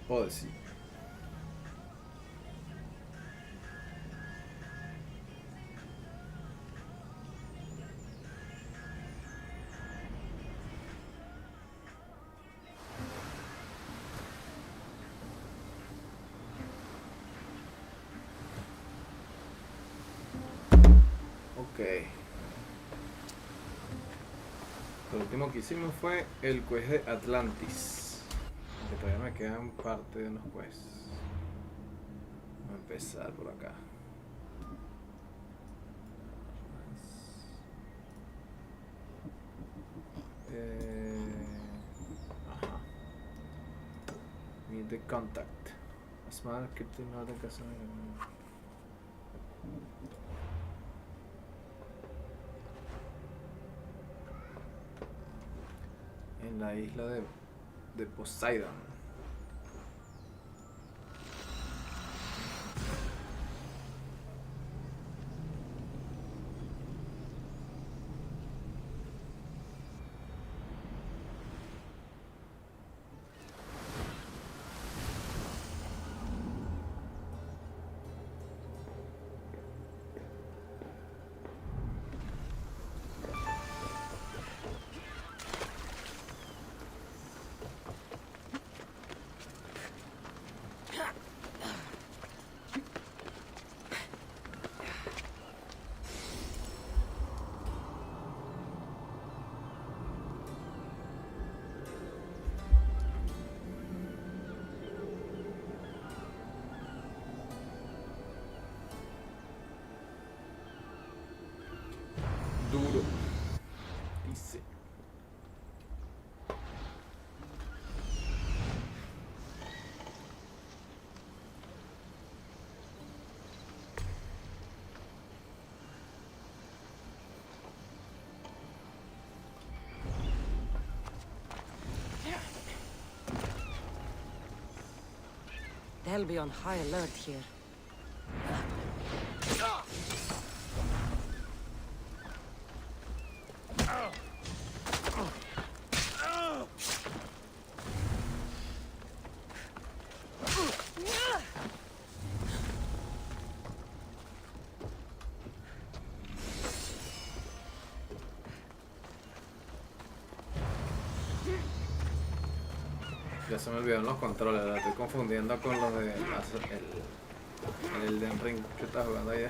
Odyssey. Ok. Lo último que hicimos fue el quest de Atlantis. Aunque todavía me quedan parte de unos quests. Vamos a empezar por acá. Ajá. Meet the contact. Smart Cryptic Northern Castle. En la isla de Poseidon. Duro. Dice. They'll be on high alert here. Ya se me olvidaron los controles, la estoy confundiendo con los de el Elden Ring que estás jugando ahí.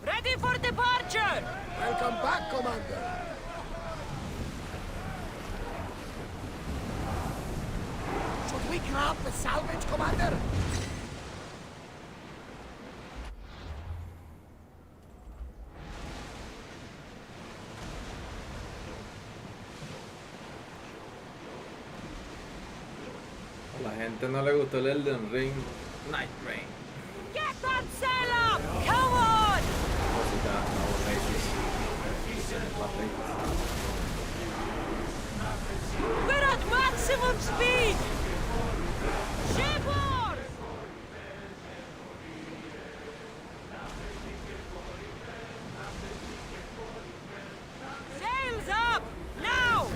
Ready for departure! Welcome back, Commander. Should we grab the salvage, Commander? A la gente no le gustó el Elden Ring Night Rain. Get that sail up! Come on! Música aburridísima. We're at maximum speed! Shipboard! Sails up! Now!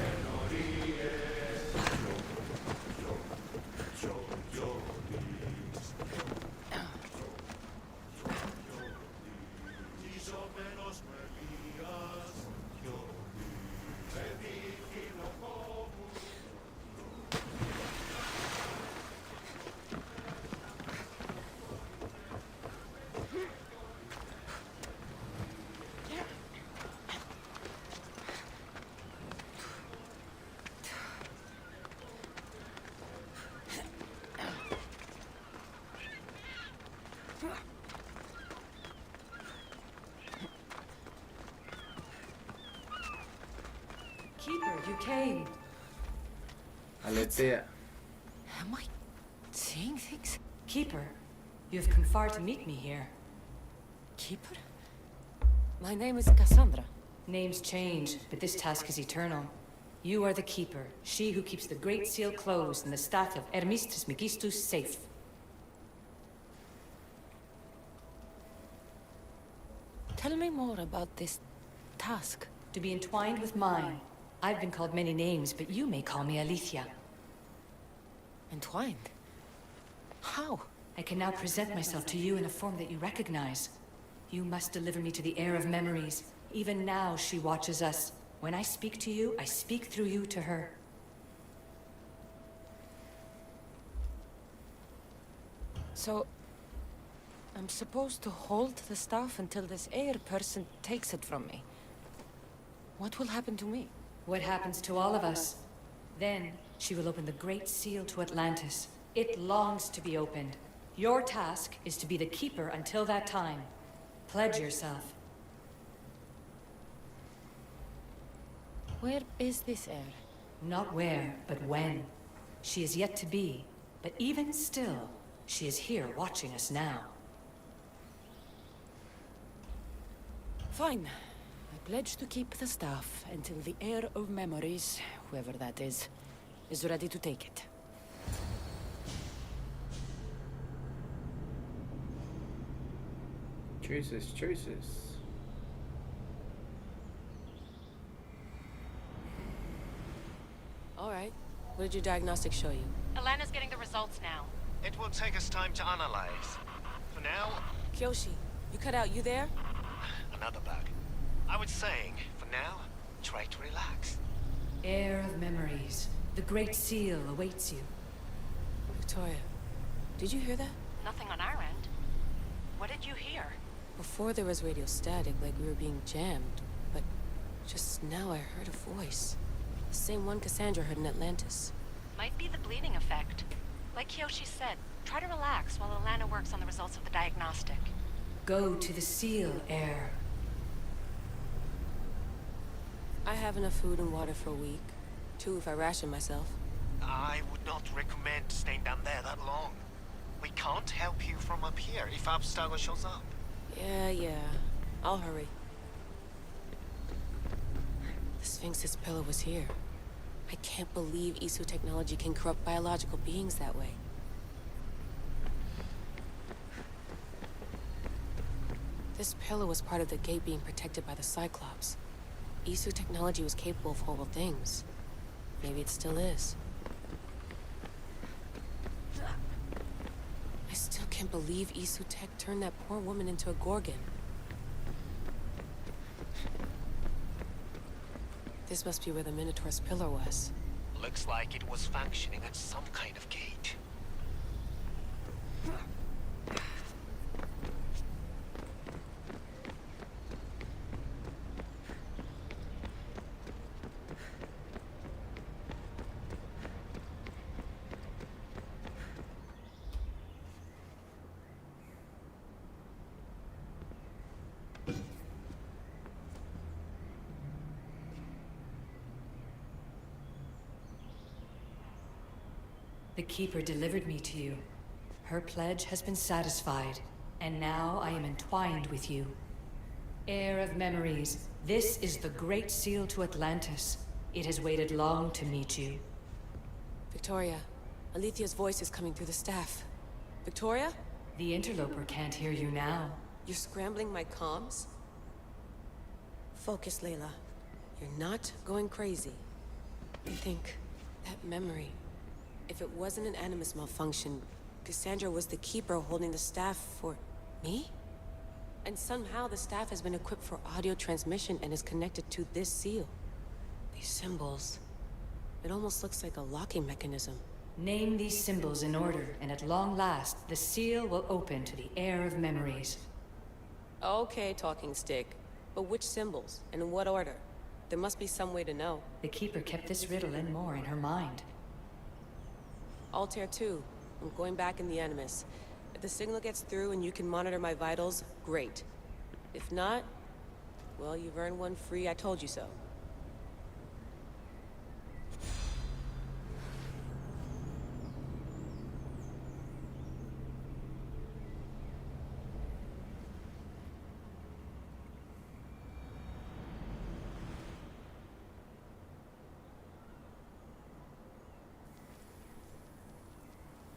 Keeper, you came. Aletea. Am I seeing things? Keeper, you've come far to meet me here. Keeper? My name is Cassandra. Names change, but this task is eternal. You are the Keeper, she who keeps the Great Seal closed and the staff of Hermes Trismegistus safe. Tell me more about this task. To be entwined with mine. I've been called many names, but you may call me Alicia. Entwined? How? I can now present myself to you in a form that you recognize. You must deliver me to the heir of memories. Even now, she watches us. When I speak to you, I speak through you to her. So... I'm supposed to hold the staff until this heir person takes it from me. What will happen to me? What happens to all of us? Then, she will open the Great Seal to Atlantis. It longs to be opened. Your task is to be the keeper until that time. Pledge yourself. Where is this heir? Not where, but when. She is yet to be, but even still, she is here watching us now. Fine. I pledge to keep the staff until the heir of memories, whoever that is ready to take it. Choices, choices. All right. What did your diagnostics show you? Alana's getting the results now. It will take us time to analyze. For now, Kyoshi, you cut out. You there? another bug. I was saying, for now, try to relax. Heir of memories. The Great Seal awaits you. Victoria, did you hear that? Nothing on our end. What did you hear? Before there was radio static, like we were being jammed. But just now I heard a voice. The same one Cassandra heard in Atlantis. Might be the bleeding effect. Like Kyoshi said, try to relax while Alana works on the results of the diagnostic. Go to the Seal, Heir. I have enough food and water for a week. 2 if I ration myself. I would not recommend staying down there that long. We can't help you from up here if Abstergo shows up. Yeah. I'll hurry. The Sphinx's pillar was here. I can't believe Isu technology can corrupt biological beings that way. This pillar was part of the gate being protected by the Cyclops. Isu technology was capable of horrible things. Maybe it still is. I still can't believe Isu Tech turned that poor woman into a Gorgon. This must be where the Minotaur's pillar was. Looks like it was functioning at some kind of gate. The Keeper delivered me to you. Her pledge has been satisfied, and now I am entwined with you. Heir of memories, this is the Great Seal to Atlantis. It has waited long to meet you. Victoria, Alethia's voice is coming through the staff. Victoria? The interloper can't hear you now. You're scrambling my comms? Focus, Layla. You're not going crazy. I think that memory... If it wasn't an Animus malfunction, Cassandra was the keeper holding the staff for... me? And somehow the staff has been equipped for audio transmission and is connected to this seal. These symbols... It almost looks like a locking mechanism. Name these symbols in order, and at long last, the seal will open to the Heir of memories. Okay, talking stick. But which symbols? And in what order? There must be some way to know. The Keeper kept this riddle and more in her mind. Altair 2. I'm going back in the Animus. If the signal gets through and you can monitor my vitals, great. If not, well, you've earned one free I told you so.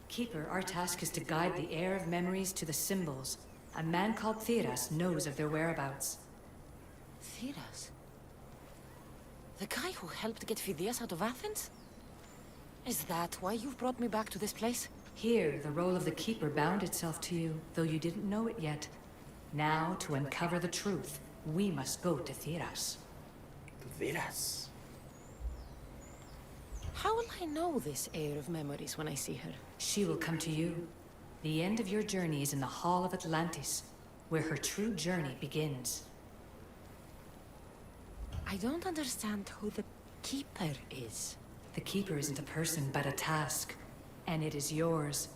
Keeper, our task is to guide the Heir of memories to the symbols. A man called Theras knows of their whereabouts. Theras? The guy who helped get Phidias out of Athens? Is that why you've brought me back to this place? Here, the role of the Keeper bound itself to you, though you didn't know it yet. Now, to uncover the truth, we must go to Thiras. To Thiras. How will I know this heir of memories when I see her? She will come to you. The end of your journey is in the Hall of Atlantis, where her true journey begins. I don't understand who the Keeper is. The Keeper isn't a person, but a task. And it is yours.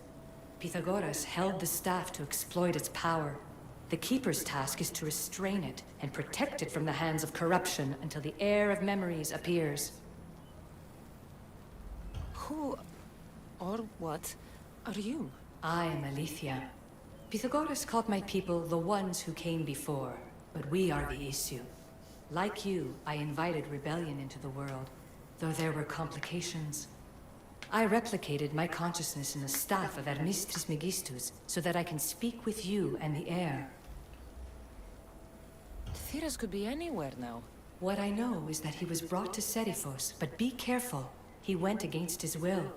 Pythagoras held the staff to exploit its power. The Keeper's task is to restrain it and protect it from the hands of corruption until the heir of memories appears. Who or what are you? I am Aletheia. Pythagoras called my people the ones who came before, but we are the issue. Like you, I invited rebellion into the world, though there were complications. I replicated my consciousness in the staff of Hermes Trismegistus so that I can speak with you and the heir. Thiras could be anywhere now. What I know is that he was brought to Seriphos, but be careful. He went against his will.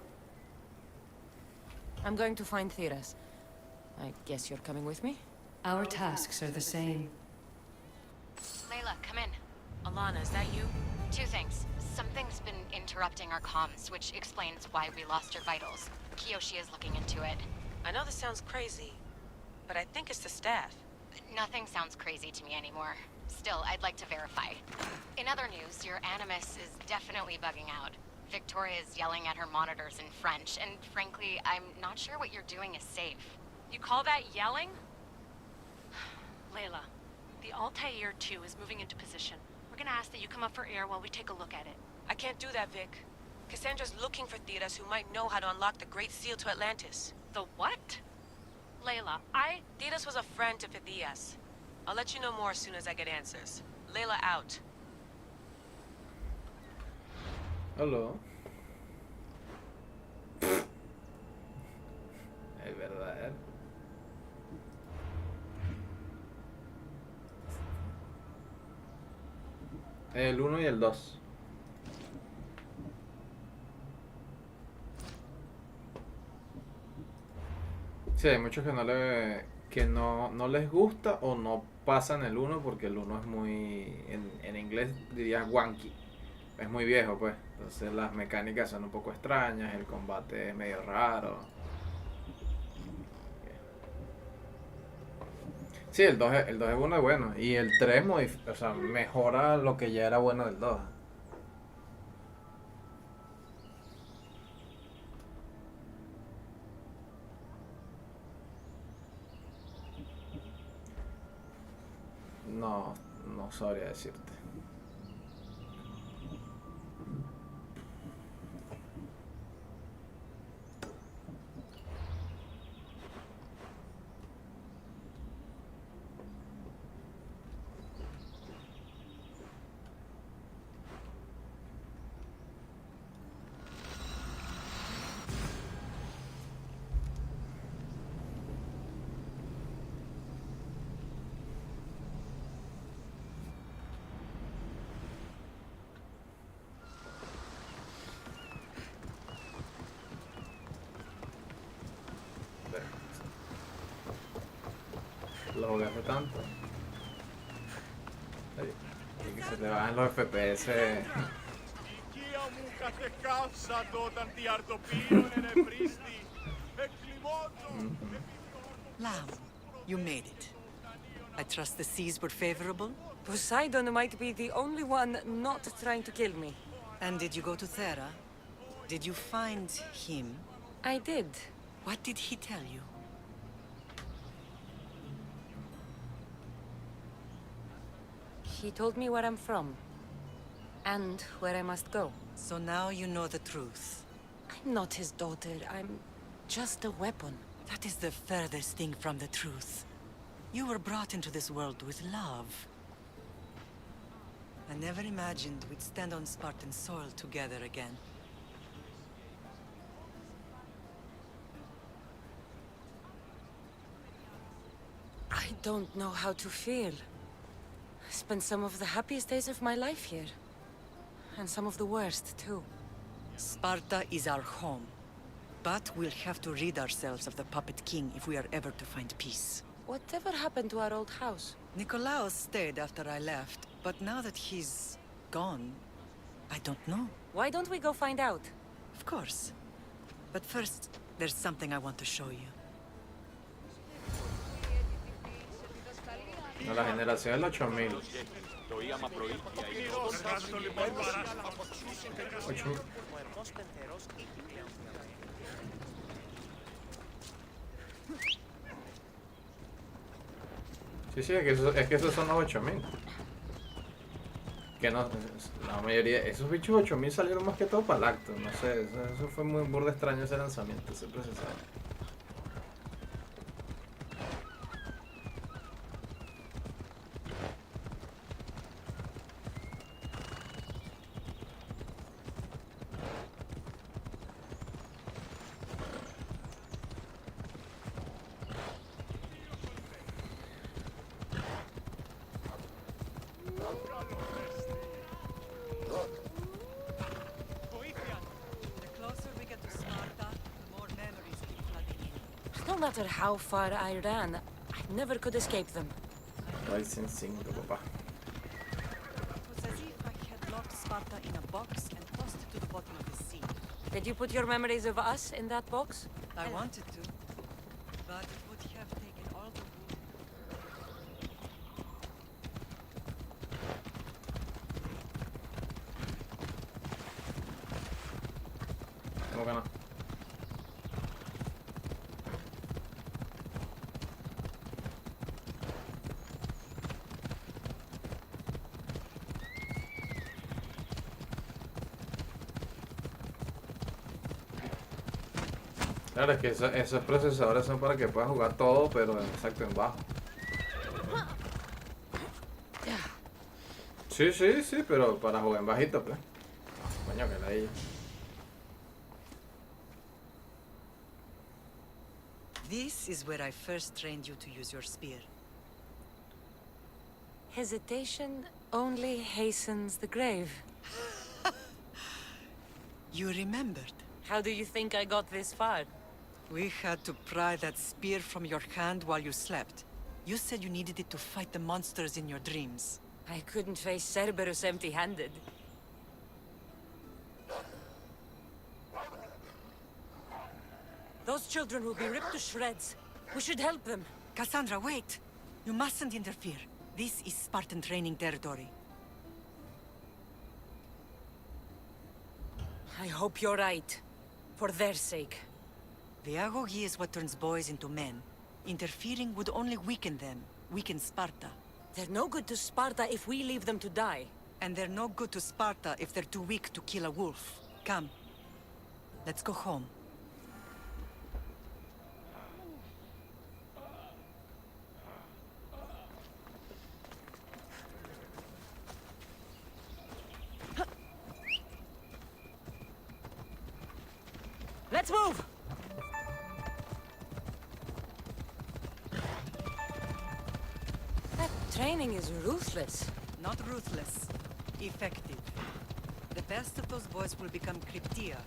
I'm going to find Thiras. I guess you're coming with me? Our tasks are the same. Layla, come in. Alana, is that you? Two things. Something's been interrupting our comms, which explains why we lost your vitals. Kiyoshi is looking into it. I know this sounds crazy, but I think it's the staff. Nothing sounds crazy to me anymore. Still, I'd like to verify. In other news, your Animus is definitely bugging out. Victoria is yelling at her monitors in French, and frankly, I'm not sure what you're doing is safe. You call that yelling? Layla, the Altair 2 is moving into position. We're gonna ask that you come up for air while we take a look at it. I can't do that, Vic. Cassandra's looking for Thiras, who might know how to unlock the Great Seal to Atlantis. The what? Layla, Thiras was a friend to Phidias. I'll let you know more as soon as I get answers. Layla out. Hello. Es verdad. El 1 y el 2. Sí, hay muchos que no les gusta o no pasan el 1 porque el 1 es muy, en inglés dirías wonky, es muy viejo pues, entonces las mecánicas son un poco extrañas, el combate es medio raro. Sí, el 2 es bueno y bueno, y el 3 o sea, mejora lo que ya era bueno del 2. No sabría decirte. Lo jugué hace tanto. Y que se te bajan los FPS. Lamb, you made it. I trust the seas were favorable? Poseidon might be the only one not trying to kill me. And did you go to Thera? Did you find him? I did. What did he tell you? He told me where I'm from. And where I must go. So now you know the truth. I'm not his daughter. I'm just a weapon. That is the furthest thing from the truth. You were brought into this world with love. I never imagined we'd stand on Spartan soil together again. I don't know how to feel. I spent some of the happiest days of my life here. And some of the worst, too. Sparta is our home. But we'll have to rid ourselves of the Puppet King if we are ever to find peace. Whatever happened to our old house? Nikolaos stayed after I left, but now that he's gone, I don't know. Why don't we go find out? Of course. But first, there's something I want to show you. No, la generación del 8000. 8000. Sí, es que esos son los 8000. Que no, la mayoría, esos bichos 8000 salieron más que todo para el acto, no sé, eso fue muy burda extraño ese lanzamiento, ese procesador. No matter how far I ran, I never could escape them. Ryzen 5, papá. It was as if I had locked Sparta in a box and tossed it to the bottom of the sea. Did you put your memories of us in that box? I wanted to, but it would have taken all the wood. ¿Cómo que no? Claro, es que esos procesadores son para que puedas jugar todo, pero exacto en bajo. Sí, pero para jugar en bajito, pues. Coño, que la ella. This is where I first trained you to use your spear. Hesitation only hastens the grave. You remembered. How do you think I got this far? We had to pry that spear from your hand while you slept. You said you needed it to fight the monsters in your dreams. I couldn't face Cerberus empty-handed. Those children will be ripped to shreds. We should help them. Cassandra, wait! You mustn't interfere. This is Spartan training territory. I hope you're right. For their sake. The agogi is what turns boys into men. Interfering would only weaken them, weaken Sparta. They're no good to Sparta if we leave them to die. And they're no good to Sparta if they're too weak to kill a wolf. Come. Let's go home. Let's move! That training is ruthless. Not ruthless. Effective. The best of those boys will become Cryptia,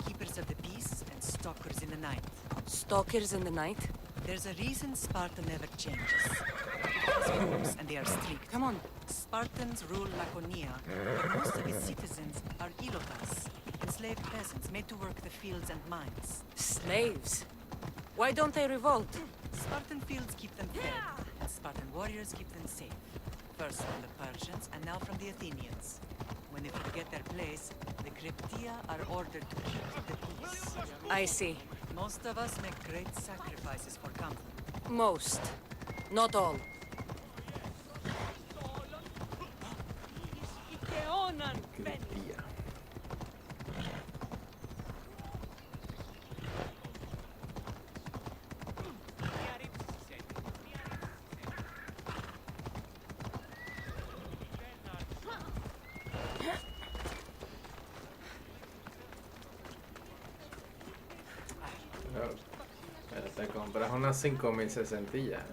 keepers of the peace and stalkers in the night. Stalkers in the night? There's a reason Sparta never changes. It has rules, and they are strict. Come on. Spartans rule Laconia, but most of its citizens are ilotas, enslaved peasants made to work the fields and mines. Slaves. Why don't they revolt? Spartan fields keep them fed, and Spartan warriors keep them safe. First from the Persians, and now from the Athenians. When they forget their place, the Cryptia are ordered to keep the peace. I see. Most of us make great sacrifices for comfort. Most. Not all. Cryptia. Pero te compras unas 5060 y ya.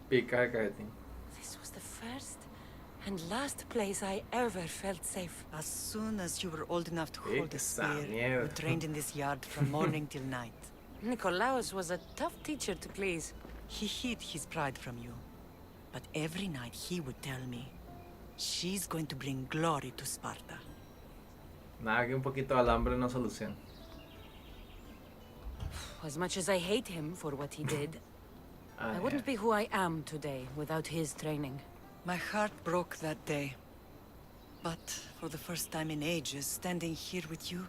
Pica el cajetín. This was the And last place I ever felt safe. As soon as you were old enough to hold a spear, you trained in this yard from morning till night. Nicolaus was a tough teacher to please. He hid his pride from you. But every night he would tell me, she's going to bring glory to Sparta. Nada que un poquito de alambre no soluciona. As much as I hate him for what he did, I wouldn't be who I am today without his training. My heart broke that day. But for the first time in ages, standing here with you,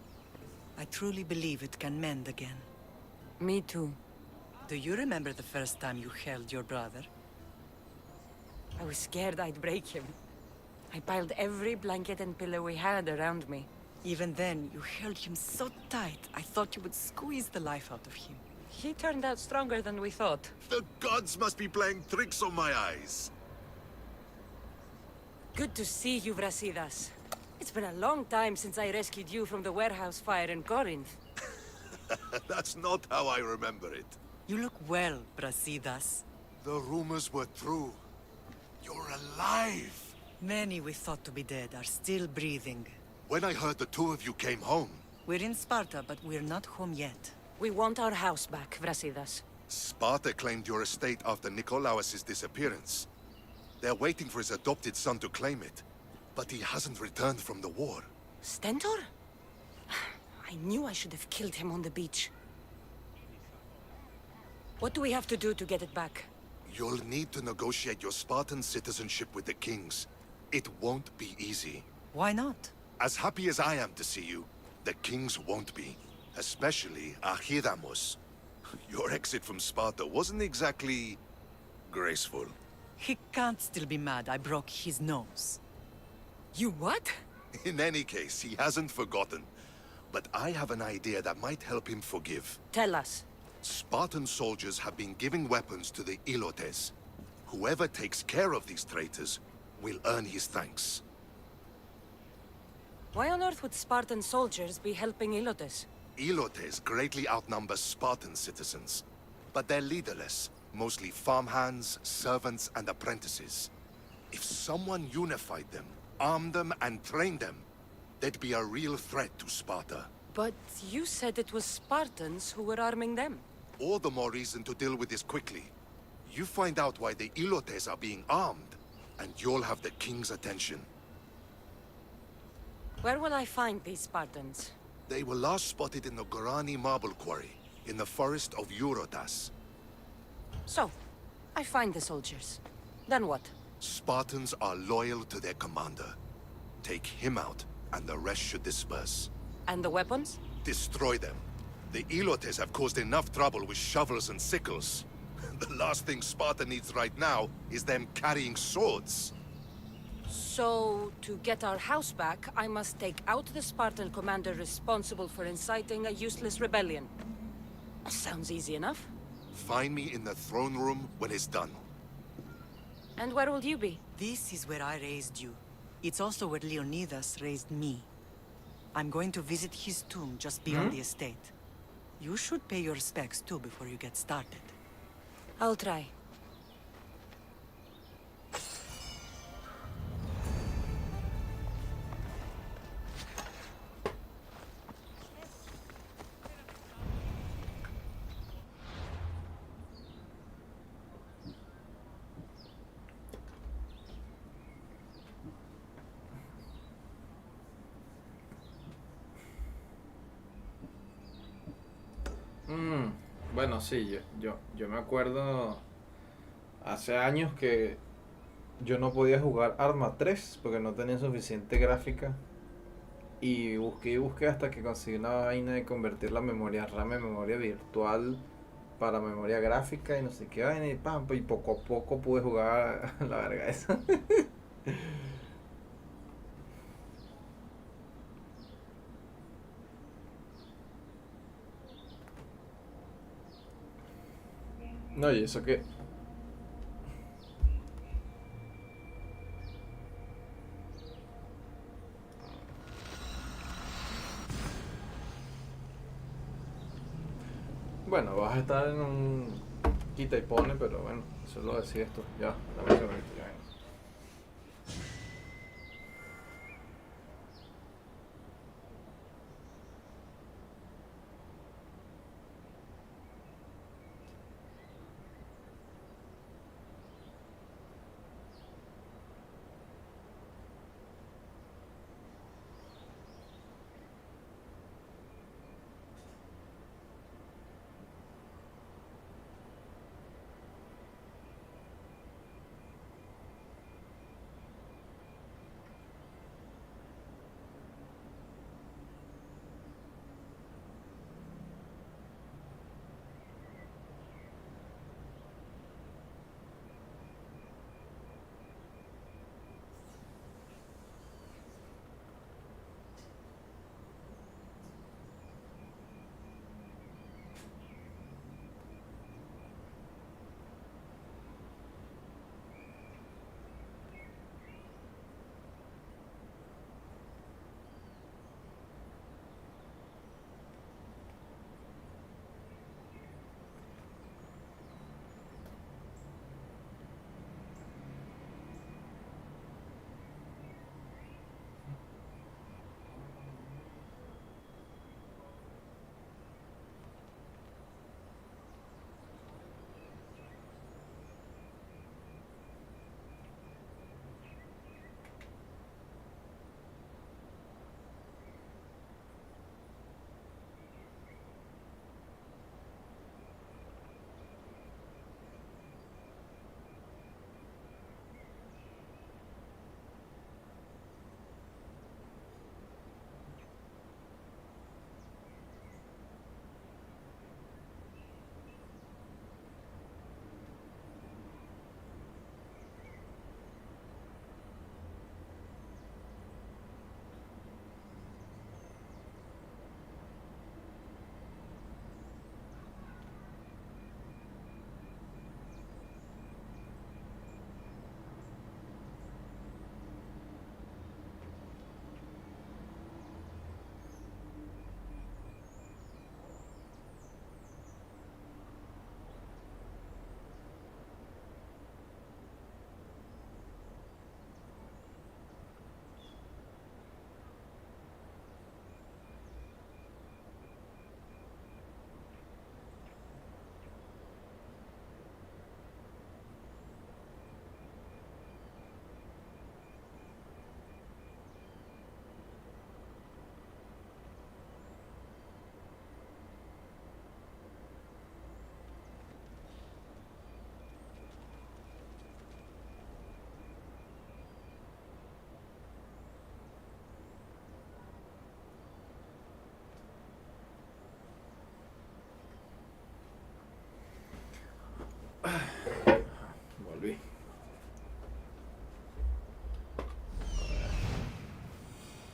I truly believe it can mend again. Me too. Do you remember the first time you held your brother? I was scared I'd break him. I piled every blanket and pillow we had around me. Even then, you held him so tight, I thought you would squeeze the life out of him. He turned out stronger than we thought. The gods must be playing tricks on my eyes. Good to see you, Brasidas. It's been a long time since I rescued you from the warehouse fire in Corinth. That's not how I remember it. You look well, Brasidas. The rumors were true. You're alive! Many we thought to be dead are still breathing. When I heard the two of you came home, We're in Sparta, but we're not home yet. We want our house back, Brasidas. Sparta claimed your estate after Nicolaus' disappearance. They're waiting for his adopted son to claim it. But he hasn't returned from the war. Stentor? I knew I should have killed him on the beach. What do we have to do to get it back? You'll need to negotiate your Spartan citizenship with the kings. It won't be easy. Why not? As happy as I am to see you, the kings won't be. Especially Archidamos. Your exit from Sparta wasn't exactly graceful. He can't still be mad I broke his nose. You what? In any case, he hasn't forgotten. But I have an idea that might help him forgive. Tell us. Spartan soldiers have been giving weapons to the Ilotes. Whoever takes care of these traitors will earn his thanks. Why on earth would Spartan soldiers be helping Ilotes? Ilotes greatly outnumber Spartan citizens. But they're leaderless, mostly farmhands, servants, and apprentices. If someone unified them, armed them, and trained them, they'd be a real threat to Sparta. But you said it was Spartans who were arming them. All the more reason to deal with this quickly. You find out why the Ilotes are being armed, and you'll have the king's attention. Where will I find these Spartans? They were last spotted in the Gorani marble quarry, in the forest of Eurotas. So, I find the soldiers. Then what? Spartans are loyal to their commander. Take him out, and the rest should disperse. And the weapons? Destroy them. The Ilotes have caused enough trouble with shovels and sickles. The last thing Sparta needs right now is them carrying swords. So, to get our house back, I must take out the Spartan commander responsible for inciting a useless rebellion. Sounds easy enough. Find me in the throne room when it's done. And where will you be? This is where I raised you. It's also where Leonidas raised me. I'm going to visit his tomb just beyond the estate. You should pay your respects too before you get started. I'll try. Bueno, sí, yo me acuerdo hace años que yo no podía jugar Arma 3 porque no tenía suficiente gráfica. Y busqué hasta que conseguí una vaina de convertir la memoria RAM en memoria virtual para memoria gráfica y no sé qué vaina y pam, y poco a poco pude jugar la verga esa. No, y eso que... Bueno, vas a estar en un quita y pone, pero bueno, eso lo decides tú. Ya, dame un segundito, ya vengo.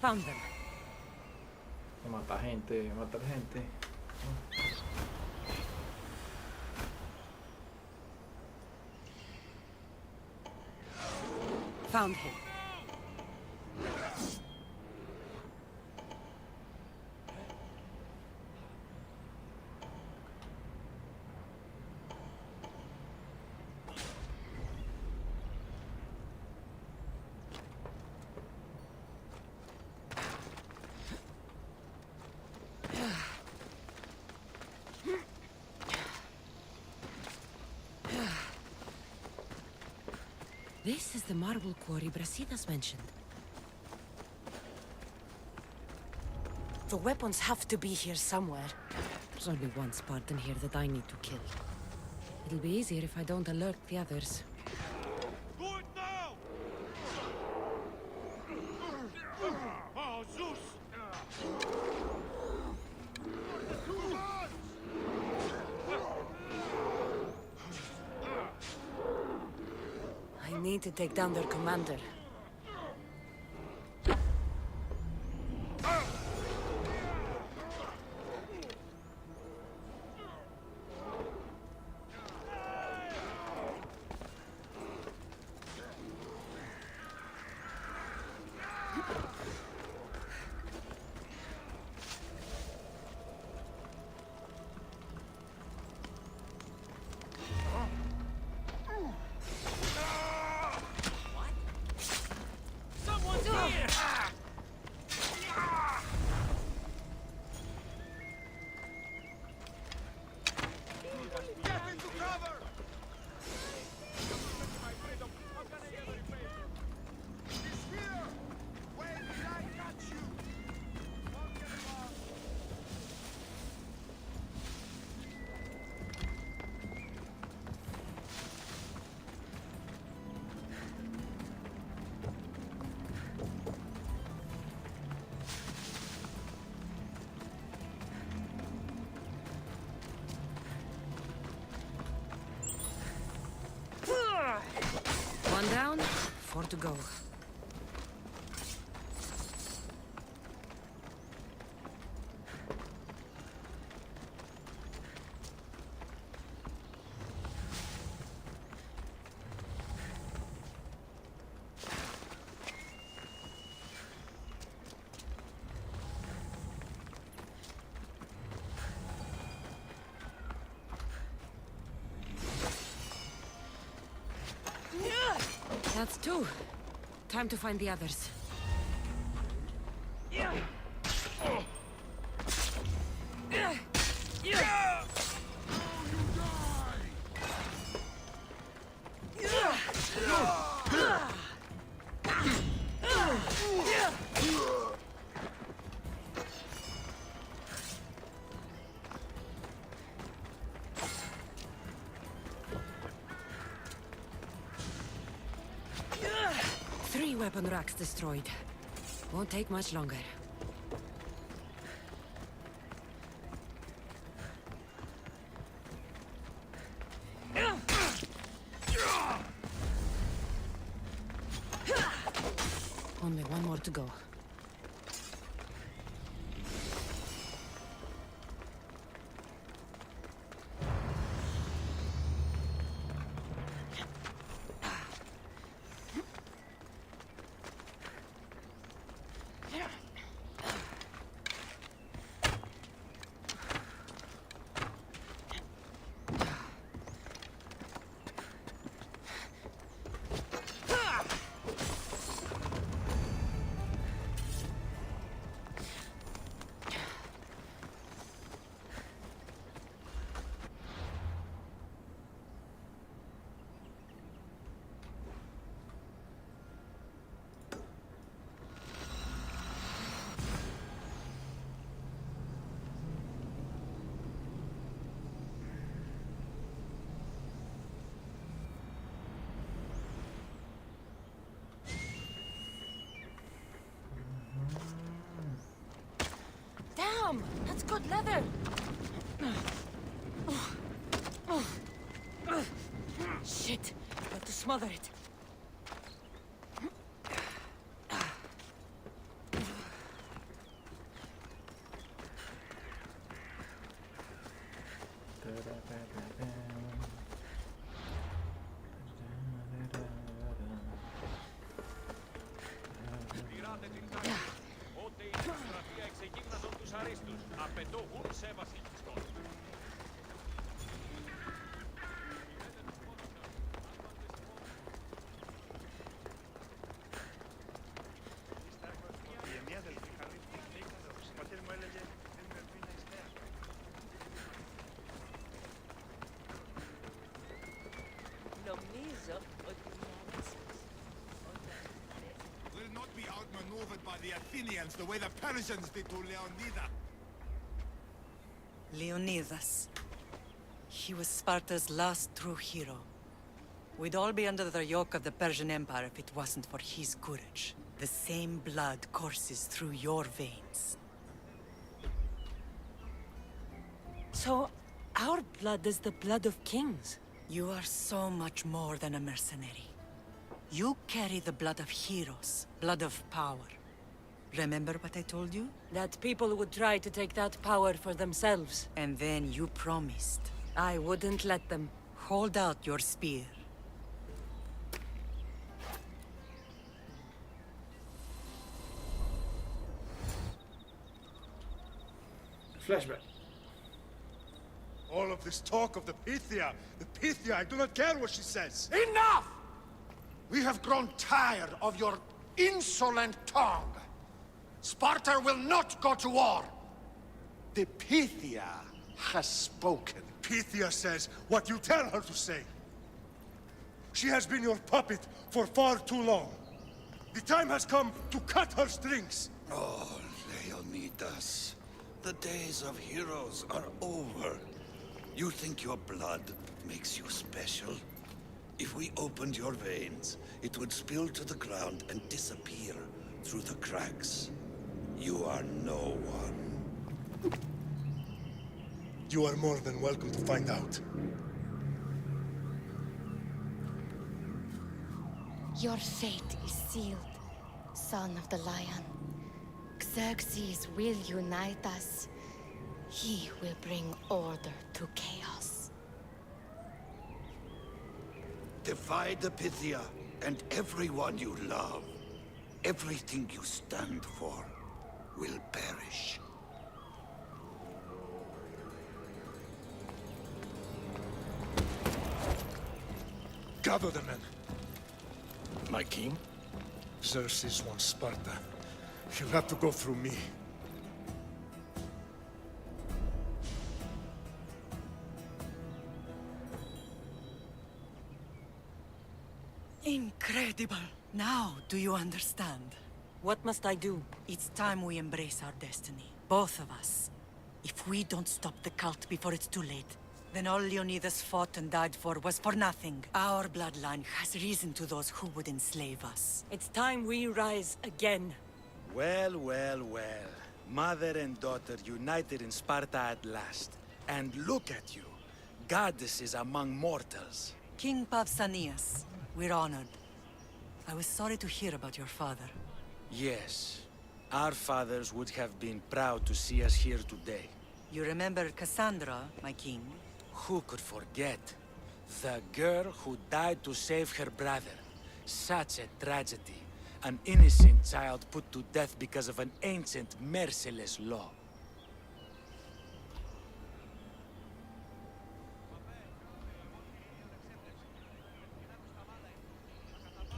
Found them. Mata gente, matar gente. Found him. This is the marble quarry Brasidas mentioned. The weapons have to be here somewhere. There's only one Spartan here that I need to kill. It'll be easier if I don't alert the others. Do it now! Oh, Zeus! I need to take down their commander. One down, 4 to go. That's 2. Time to find the others. Three weapon racks destroyed. Won't take much longer. Only one more to go. Damn! That's good leather! Shit! Got to smother it. Ότι η στρατεία εξεγύμναζον τους αρίστους. Απαιτούν σε βασιλιστών. We'll not be outmaneuvered by the Athenians the way the Persians did to Leonidas. Leonidas. He was Sparta's last true hero. We'd all be under the yoke of the Persian Empire if it wasn't for his courage. The same blood courses through your veins. So, our blood is the blood of kings. You are so much more than a mercenary. You carry the blood of heroes, blood of power. Remember what I told you? That people would try to take that power for themselves. And then you promised. I wouldn't let them. Hold out your spear. Flashback. All of this talk of the Pythia, I do not care what she says. Enough! We have grown tired of your insolent tongue. Sparta will not go to war. The Pythia has spoken. Pythia says what you tell her to say. She has been your puppet for far too long. The time has come to cut her strings. Oh, Leonidas. The days of heroes are over. You think your blood makes you special? If we opened your veins, it would spill to the ground and disappear through the cracks. You are no one. You are more than welcome to find out. Your fate is sealed, son of the lion. Xerxes will unite us. He will bring order to chaos. Divide the Pythia and everyone you love. Everything you stand for will perish. Gather the men. My king? Xerxes wants Sparta. He'll have to go through me. Incredible! Now, do you understand? What must I do? It's time we embrace our destiny. Both of us. If we don't stop the cult before it's too late, then all Leonidas fought and died for was for nothing. Our bloodline has risen to those who would enslave us. It's time we rise again. Well, well, well. Mother and daughter united in Sparta at last. And look at you. Goddesses among mortals. King Pausanias, we're honored. I was sorry to hear about your father. Yes. Our fathers would have been proud to see us here today. You remember Cassandra, my king? Who could forget? The girl who died to save her brother. Such a tragedy. An innocent child put to death because of an ancient, merciless law.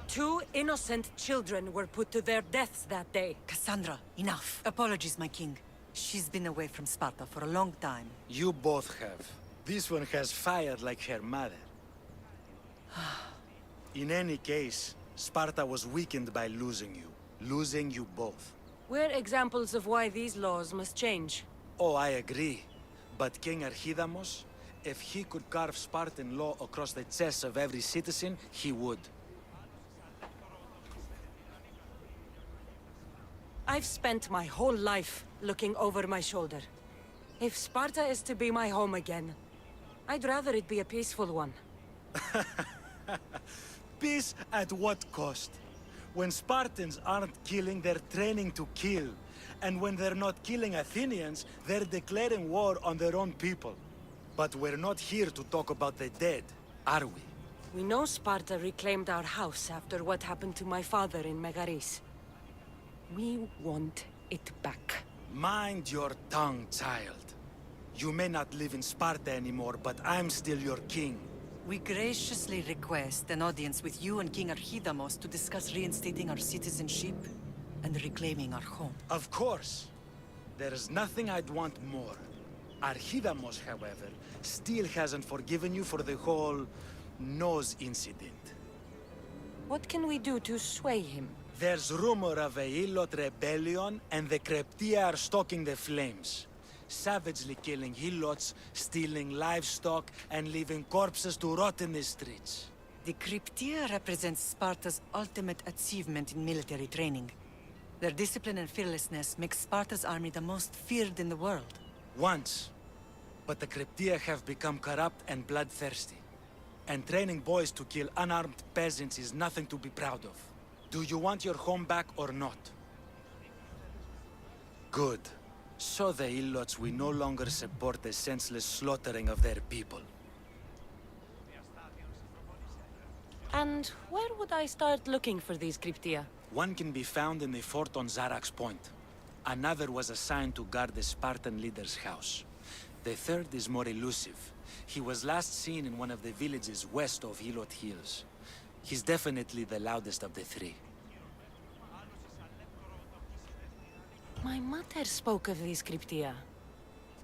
Two innocent children were put to their deaths that day. Cassandra, enough. Apologies, my king. She's been away from Sparta for a long time. You both have. This one has fired like her mother. In any case, Sparta was weakened by losing you. Losing you both. We're examples of why these laws must change. Oh, I agree. But King Archidamos, if he could carve Spartan law across the chests of every citizen, he would. I've spent my whole life looking over my shoulder. If Sparta is to be my home again, I'd rather it be a peaceful one. Peace at what cost? When Spartans aren't killing, they're training to kill. And when they're not killing Athenians, they're declaring war on their own people. But we're not here to talk about the dead, are we? We know Sparta reclaimed our house after what happened to my father in Megaris. We want it back. Mind your tongue, child. You may not live in Sparta anymore, but I'm still your king. We graciously request an audience with you and King Archidamos to discuss reinstating our citizenship and reclaiming our home. Of course. There is nothing I'd want more. Archidamos, however, still hasn't forgiven you for the whole nose incident. What can we do to sway him? There's rumor of a Hilot rebellion, and the Kreptia are stoking the flames. Savagely killing Hilots, stealing livestock, and leaving corpses to rot in the streets. The Cryptia represents Sparta's ultimate achievement in military training. Their discipline and fearlessness make Sparta's army the most feared in the world. Once. But the Cryptia have become corrupt and bloodthirsty. And training boys to kill unarmed peasants is nothing to be proud of. Do you want your home back or not? Good. So the Ilots will no longer support the senseless slaughtering of their people. And where would I start looking for these Cryptia? One can be found in the fort on Zarak's Point. Another was assigned to guard the Spartan leader's house. The third is more elusive. He was last seen in one of the villages west of Hilot Hills. He's definitely the loudest of the three. My mother spoke of these Cryptia.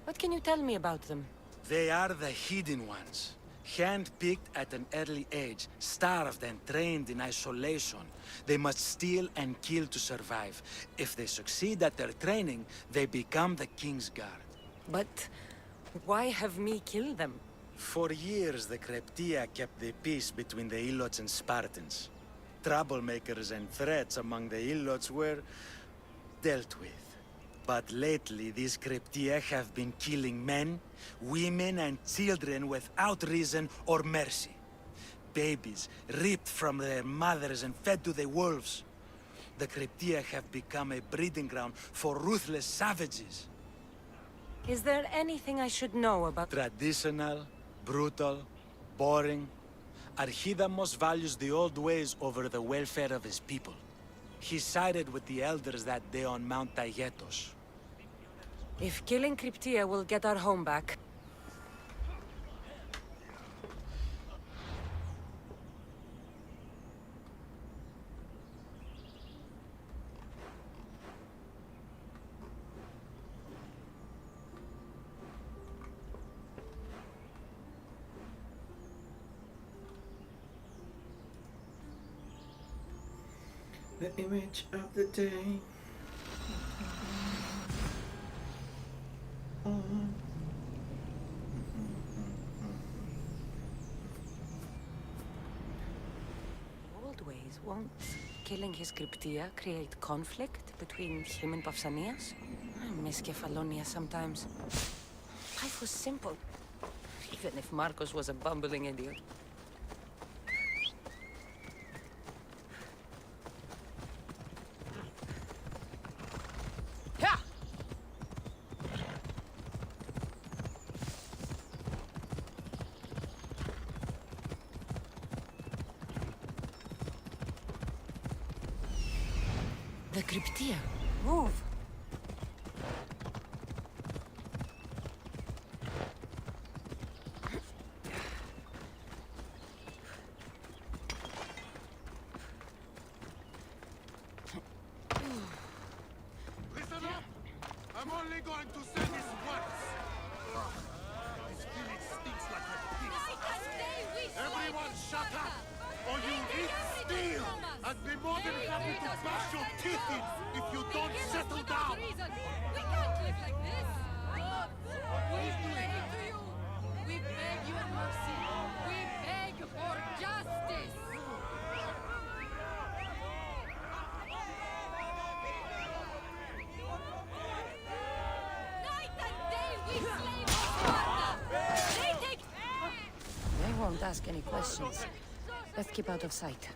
What can you tell me about them? They are the hidden ones. Hand-picked at an early age, starved and trained in isolation. They must steal and kill to survive. If they succeed at their training, they become the King's Guard. But why have me kill them? For years, the Cryptia kept the peace between the Ilots and Spartans. Troublemakers and threats among the Ilots were dealt with. But lately, these Cryptia have been killing men, women, and children without reason or mercy. Babies ripped from their mothers and fed to the wolves. The Cryptia have become a breeding ground for ruthless savages. Is there anything I should know about... Traditional, brutal, boring. Archidamos values the old ways over the welfare of his people. He sided with the elders that day on Mount Taygetos. If killing Cryptia will get our home back... The image of the day. Old ways, won't killing his Cryptia create conflict between him and Pausanias? I miss Kefalonia sometimes. Life was simple, even if Marcos was a bumbling idiot. The Cryptia. Move! Listen up! I'm only going to say this once! This village stinks like a pig. Everyone shut up! Or you'll eat steel! I'd be more than happy to bash your teeth in if you don't settle down! We can't live like this! We pray to you! We beg your mercy! We beg for justice! Night and day we slave Sparta! They take... They won't ask any questions. Let's keep out of sight.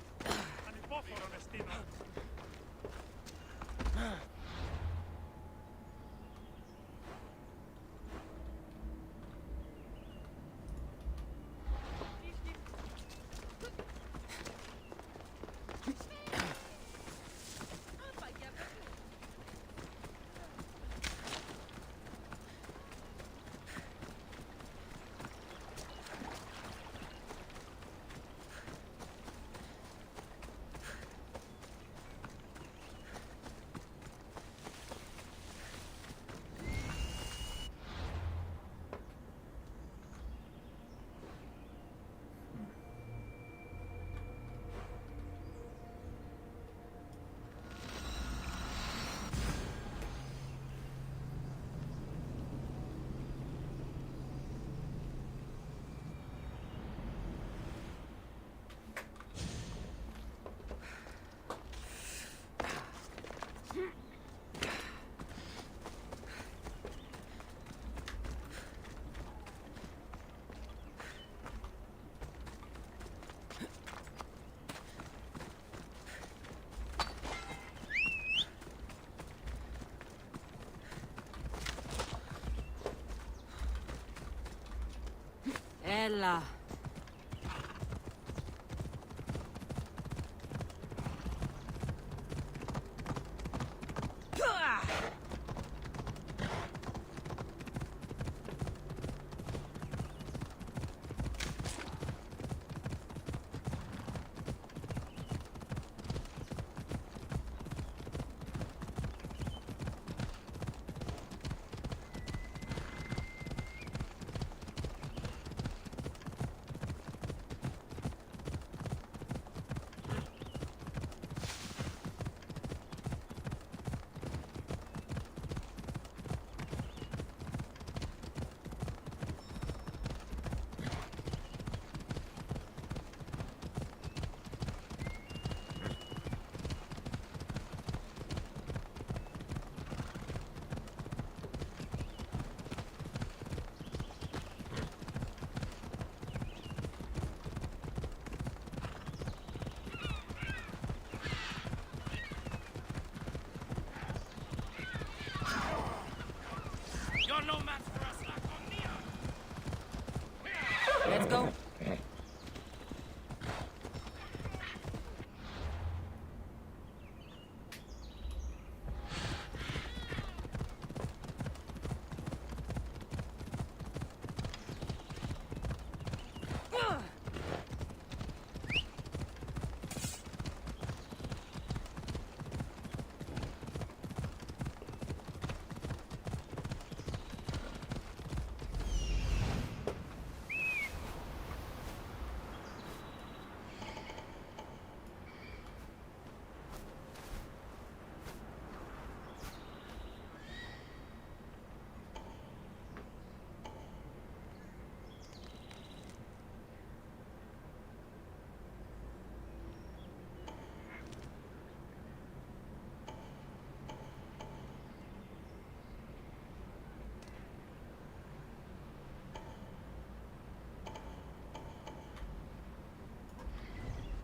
Bella. Let's go.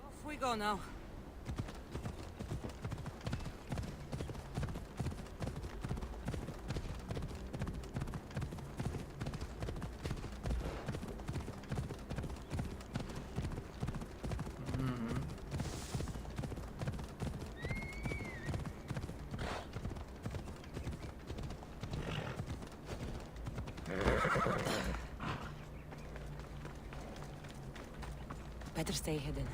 Off we go now. Better stay hidden.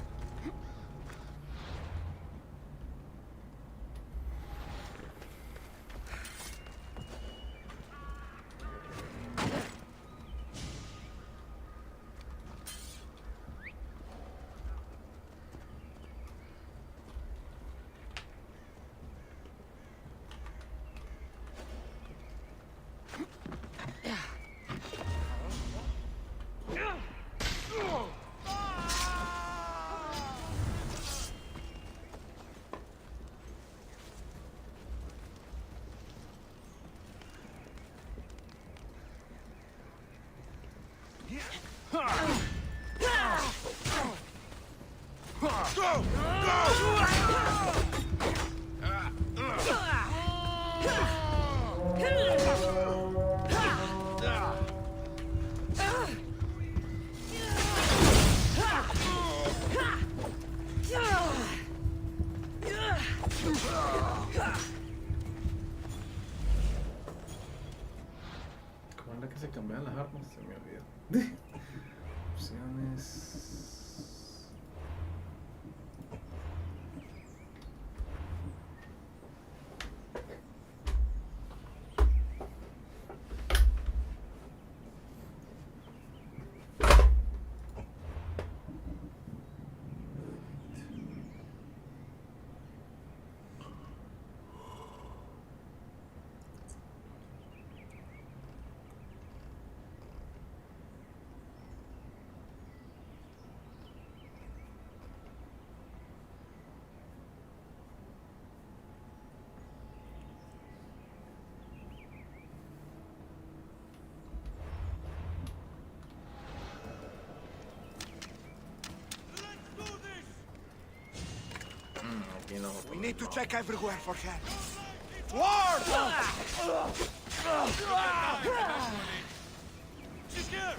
¿Cómo era que se cambian las armas? Se me olvidó. Opciones. We need to check everywhere for her. Ward! She's here!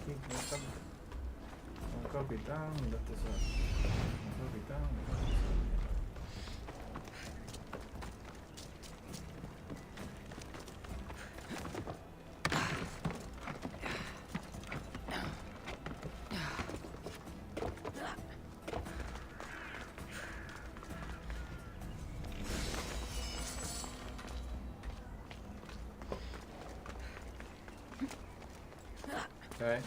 Un capitán, ¿dónde está ese? Un capitán. Okay.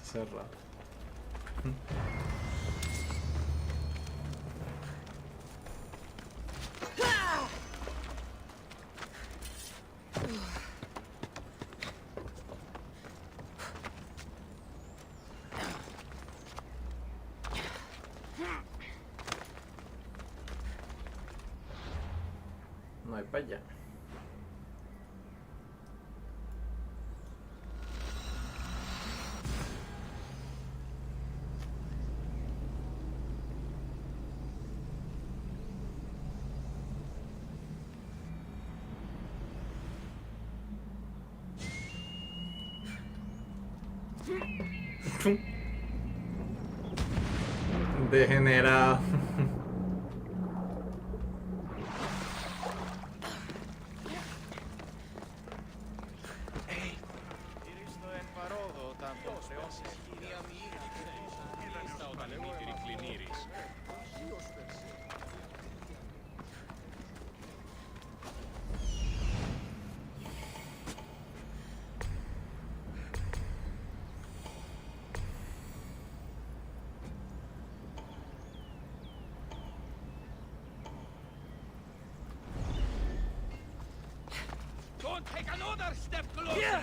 Cerrado. No hay para allá. Degenerado. another step closer!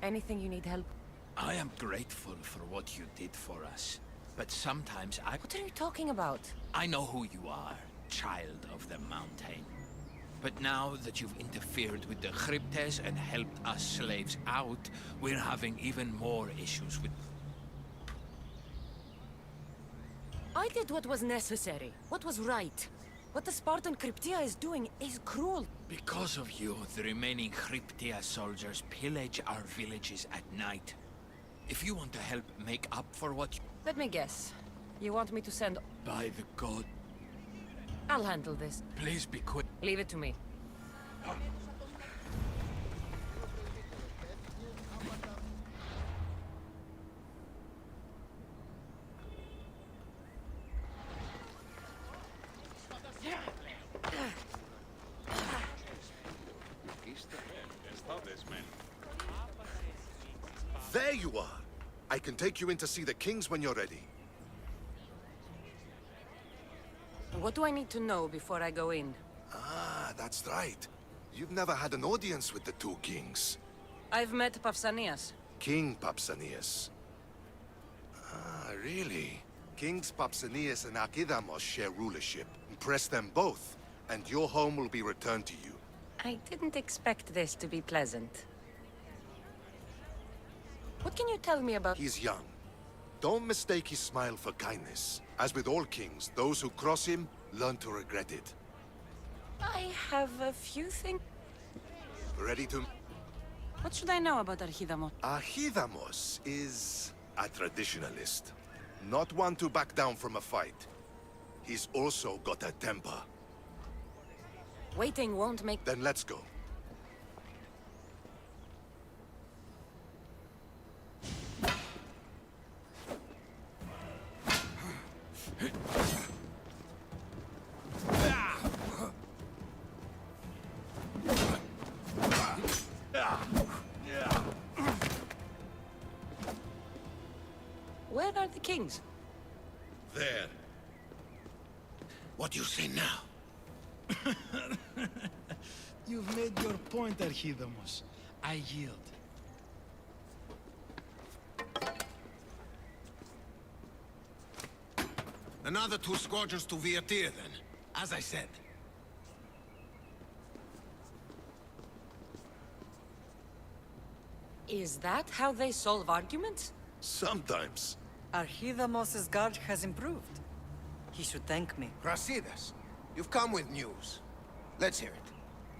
Anything you need help? I am grateful for what you did for us, but sometimes I... What are you talking about? I know who you are, child of the mountain. But now that you've interfered with the Cryptes and helped us slaves out, we're having even more issues with... I did what was necessary, what was right. What the Spartan Cryptia is doing is cruel. Because of you, the remaining Cryptia soldiers pillage our villages at night. If you want to help make up for what you... Let me guess. You want me to send... By the god... I'll handle this. Please be quick. Leave it to me. There you are! I can take you in to see the kings when you're ready. What do I need to know before I go in? Ah, that's right. You've never had an audience with the two kings. I've met Pausanias. King Pausanias. Ah, really? Kings Pausanias and Archidamos share rulership. Impress them both, and your home will be returned to you. I didn't expect this to be pleasant. What can you tell me about... He's young. Don't mistake his smile for kindness. As with all kings, those who cross him learn to regret it. I have a few things... Ready to... What should I know about Archidamos? Archidamos is a traditionalist. Not one to back down from a fight. He's also got a temper. Waiting won't make... Then let's go. Where are the kings? There. What do you say now? You've made your point, Archidamos. I yield. Another 2 squadrons to Viatir, then. As I said. Is that how they solve arguments? Sometimes. Archidamos's guard has improved. He should thank me. Brasidas, you've come with news. Let's hear it.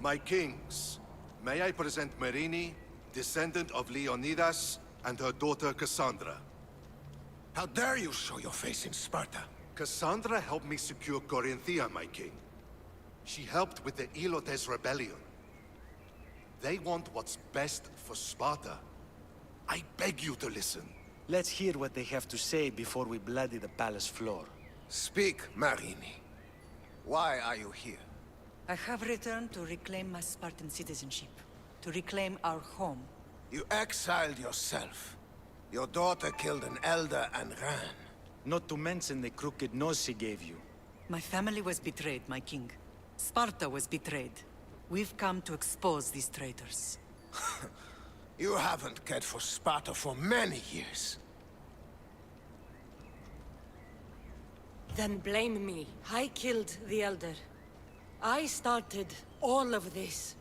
My kings, may I present Marini, descendant of Leonidas, and her daughter Cassandra. How dare you show your face in Sparta? Cassandra helped me secure Corinthia, my king. She helped with the Elotes rebellion. They want what's best for Sparta. I beg you to listen. Let's hear what they have to say before we bloody the palace floor. Speak, Marini. Why are you here? I have returned to reclaim my Spartan citizenship. To reclaim our home. You exiled yourself. Your daughter killed an elder and ran. Not to mention the crooked nose she gave you. My family was betrayed, my king. Sparta was betrayed. We've come to expose these traitors. You haven't cared for Sparta for many years. Then blame me. I killed the Elder. I started all of this.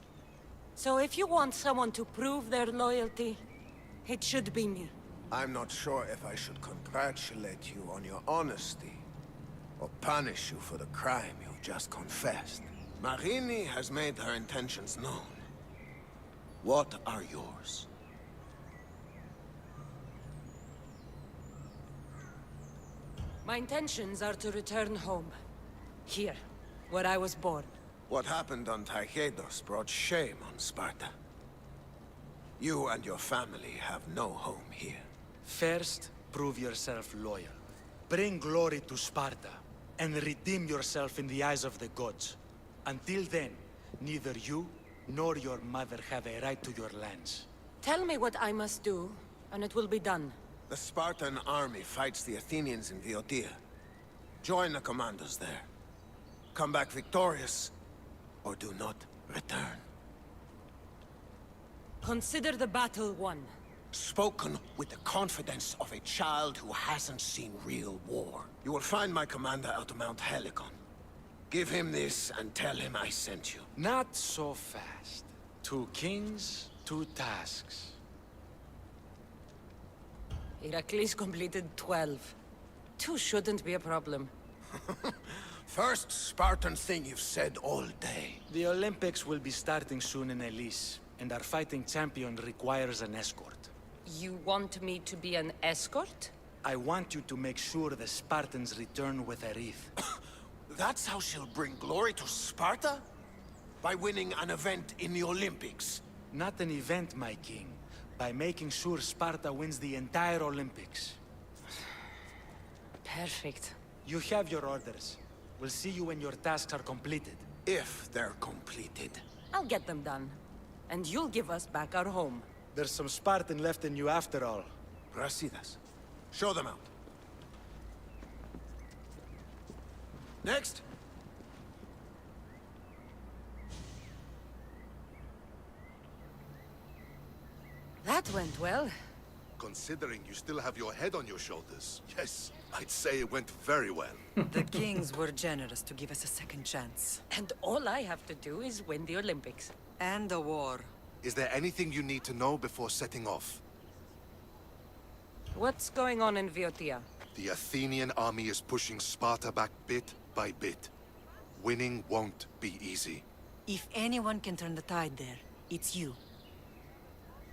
So if you want someone to prove their loyalty, it should be me. I'm not sure if I should congratulate you on your honesty, or punish you for the crime you've just confessed. Marini has made her intentions known. What are yours? My intentions are to return home. Here, where I was born. What happened on Taygedos brought shame on Sparta. You and your family have no home here. First, prove yourself loyal. Bring glory to Sparta, and redeem yourself in the eyes of the gods. Until then, neither you nor your mother have a right to your lands. Tell me what I must do, and it will be done. The Spartan army fights the Athenians in Viotia. Join the commandos there. Come back victorious, or do not return. Consider the battle won. Spoken with the confidence of a child who hasn't seen real war. You will find my commander out of Mount Helicon. Give him this and tell him I sent you. Not so fast. 2 kings, 2 tasks. Heracles completed 12. 2 shouldn't be a problem. First Spartan thing you've said all day. The Olympics will be starting soon in Elise, and our fighting champion requires an escort. You want me to be an escort? I want you to make sure the Spartans return with a wreath. That's how she'll bring glory to Sparta? By winning an event in the Olympics? Not an event, my king. By making sure Sparta wins the entire Olympics. Perfect. You have your orders. We'll see you when your tasks are completed. If they're completed. I'll get them done. And you'll give us back our home. There's some Spartan left in you after all. Brasidas, show them out. Next. That went well. Considering you still have your head on your shoulders, yes, I'd say it went very well. The kings were generous to give us a second chance. And all I have to do is win the Olympics. And a war. Is there anything you need to know before setting off? What's going on in Viotia? The Athenian army is pushing Sparta back bit by bit. Winning won't be easy. If anyone can turn the tide there, it's you.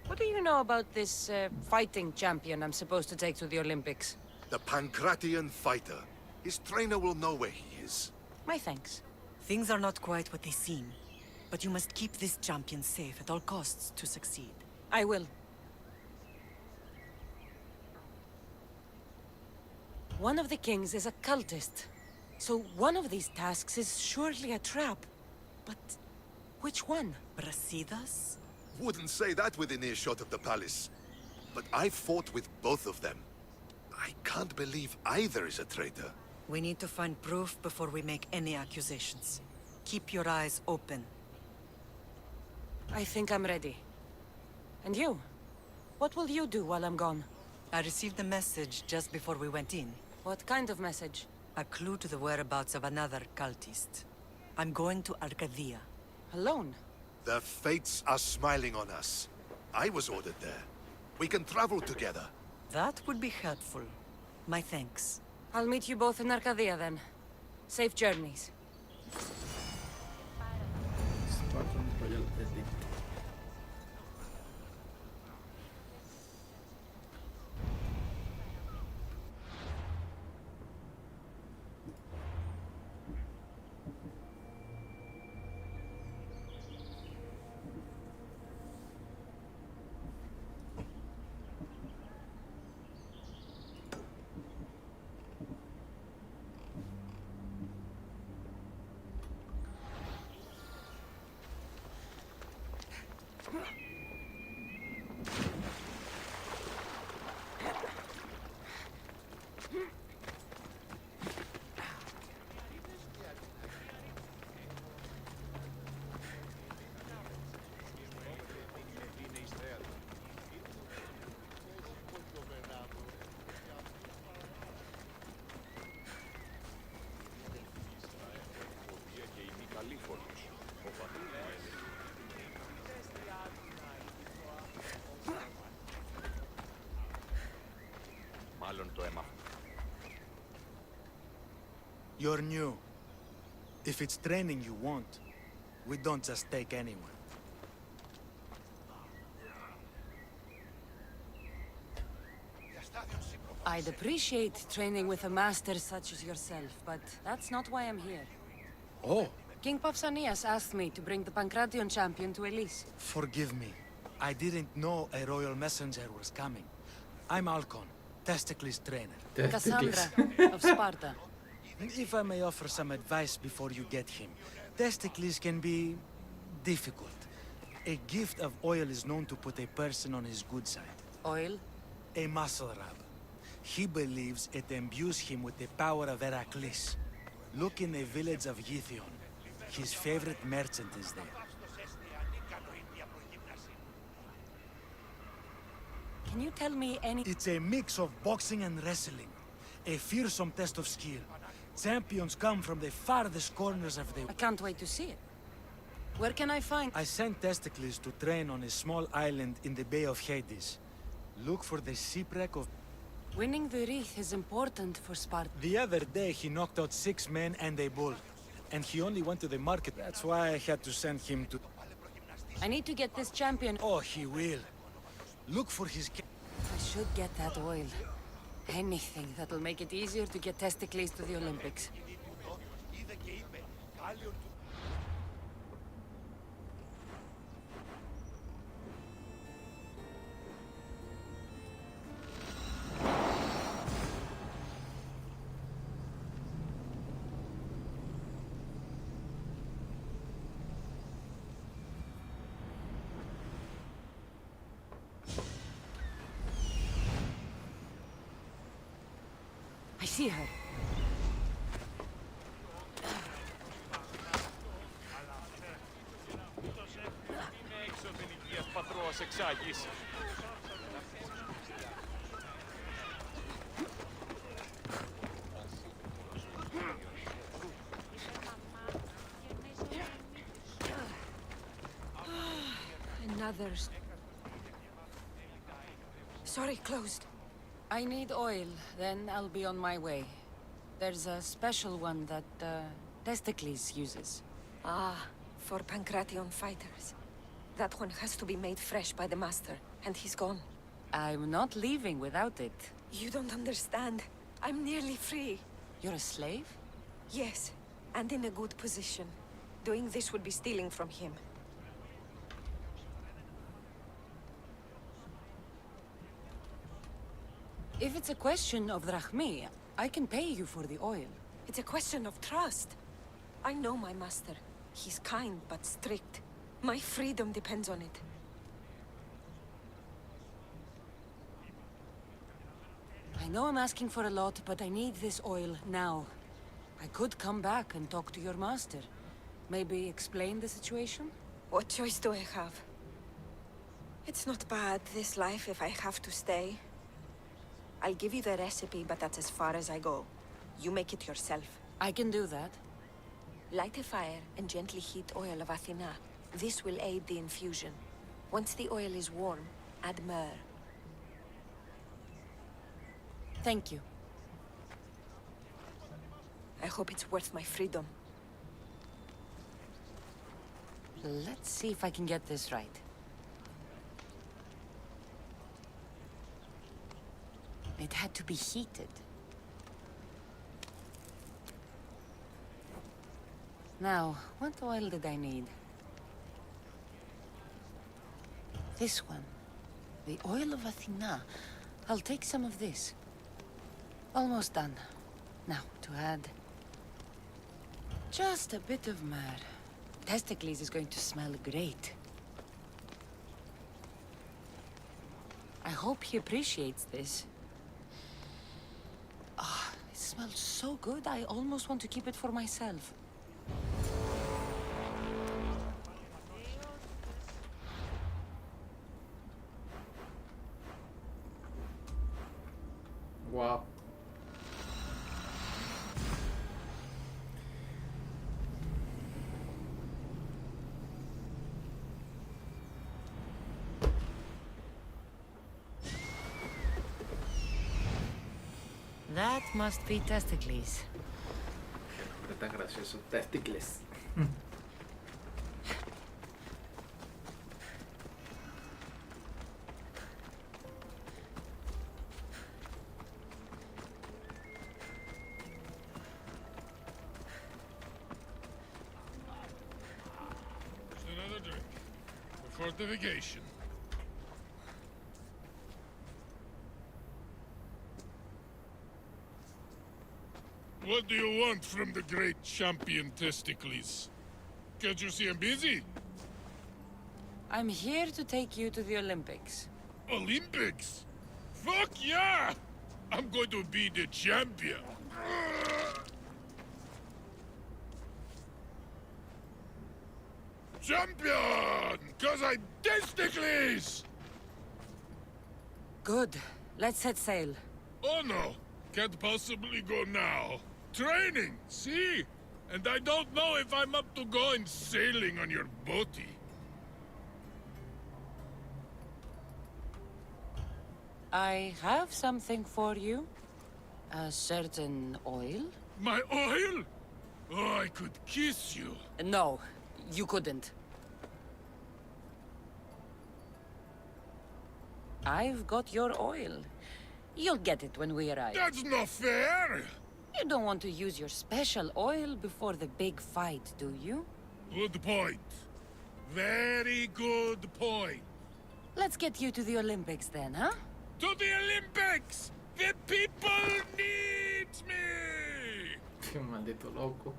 What do you know about this fighting champion I'm supposed to take to the Olympics? The Pancratian fighter. His trainer will know where he is. My thanks. Things are not quite what they seem. But you must keep this champion safe at all costs to succeed. I will. One of the kings is a cultist. So one of these tasks is surely a trap. But which one? Brasidas? Wouldn't say that within earshot of the palace. But I fought with both of them. I can't believe either is a traitor. We need to find proof before we make any accusations. Keep your eyes open. I think I'm ready. And you? What will you do while I'm gone? I received a message just before we went in. What kind of message? A clue to the whereabouts of another cultist. I'm going to Arcadia. Alone? The fates are smiling on us. I was ordered there. We can travel together. That would be helpful. My thanks. I'll meet you both in Arcadia then. Safe journeys. Spartan Royal Edict. You're new. If it's training you want, we don't just take anyone. I'd appreciate training with a master such as yourself, but that's not why I'm here. Oh, King Pausanias asked me to bring the Pancration champion to Elise. forgive me. I didn't know a royal messenger was coming. I'm Alcon, Testicles trainer. Cassandra of Sparta. If I may offer some advice before you get him, Testicles can be difficult. A gift of oil is known to put a person on his good side. Oil? A muscle rub. He believes it imbues him with the power of Heracles. Look in the village of Yithion. His favorite merchant is there. Can you tell me any... It's a mix of boxing and wrestling. A fearsome test of skill. Champions come from the farthest corners of the... I can't wait to see it. Where can I find... I sent Testicles to train on a small island in the Bay of Hades. Look for the shipwreck of... Winning the wreath is important for Sparta. The other day he knocked out 6 men and a bull. And he only went to the market. That's why I had to send him to... I need to get this champion... Oh, he will. Look for his... I should get that oil. Anything that'll make it easier to get Testicles to the Olympics. I see her. Είμαι έξωθεν υγείας πατρός εξάγης. Another... Sorry, closed. I need oil, then I'll be on my way. There's a special one that, Testicles uses. Ah, for Pancration fighters. That one has to be made fresh by the master, and he's gone. I'm not leaving without it. You don't understand. I'm nearly free. You're a slave? Yes, and in a good position. Doing this would be stealing from him. If it's a question of drachmi, I can pay you for the oil. It's a question of trust. I know my master. He's kind but strict. My freedom depends on it. I know I'm asking for a lot, but I need this oil now. I could come back and talk to your master. Maybe explain the situation? What choice do I have? It's not bad, this life, if I have to stay. I'll give you the recipe, but that's as far as I go. You make it yourself. I can do that. Light a fire and gently heat oil of Athena. This will aid the infusion. Once the oil is warm, add myrrh. Thank you. I hope it's worth my freedom. Let's see if I can get this right. It had to be heated. Now, what oil did I need? This one. The oil of Athena. I'll take some of this. Almost done. Now, to add... just a bit of myrrh. Testicles is going to smell great. I hope he appreciates this. Ah, it smells so good, I almost want to keep it for myself. Wow. That must be testicles. Qué tan gracioso. Testicles. Just another drink. For fortification. What do you want from the great champion Testicles? Can't you see I'm busy? I'm here to take you to the Olympics. Olympics? Fuck yeah! I'm going to be the champion. Champion! Cause I'm Testicles! Good. Let's set sail. Oh no! Can't possibly go now. Training, see? And I don't know if I'm up to going sailing on your boaty. I have something for you. A certain oil? My oil? Oh, I could kiss you. No, you couldn't. I've got your oil. You'll get it when we arrive. That's not fair! You don't want to use your special oil before the big fight, do you? Good point. Very good point. Let's get you to the Olympics then, huh? To the Olympics! The people need me! Qué maldito loco.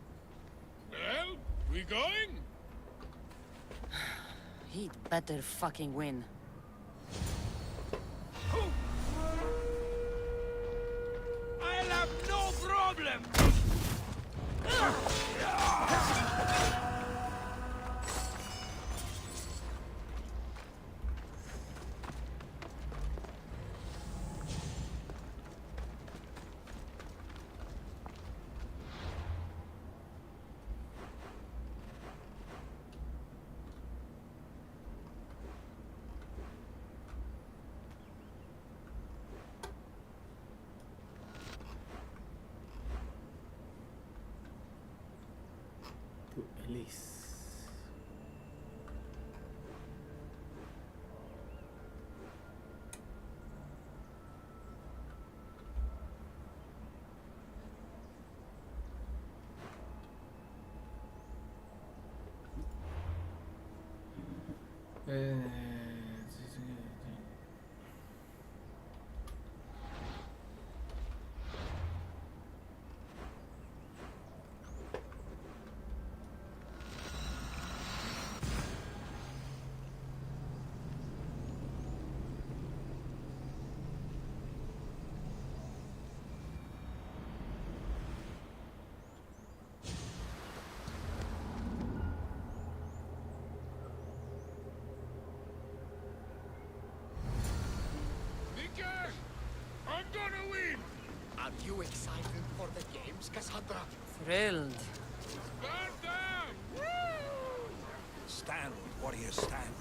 Well, we going? He'd better fucking win. I'll have no problem! To Elise. gonna win! Are you excited for the games, Cassandra? Thrilled. Sparta! Stand, warriors, stand.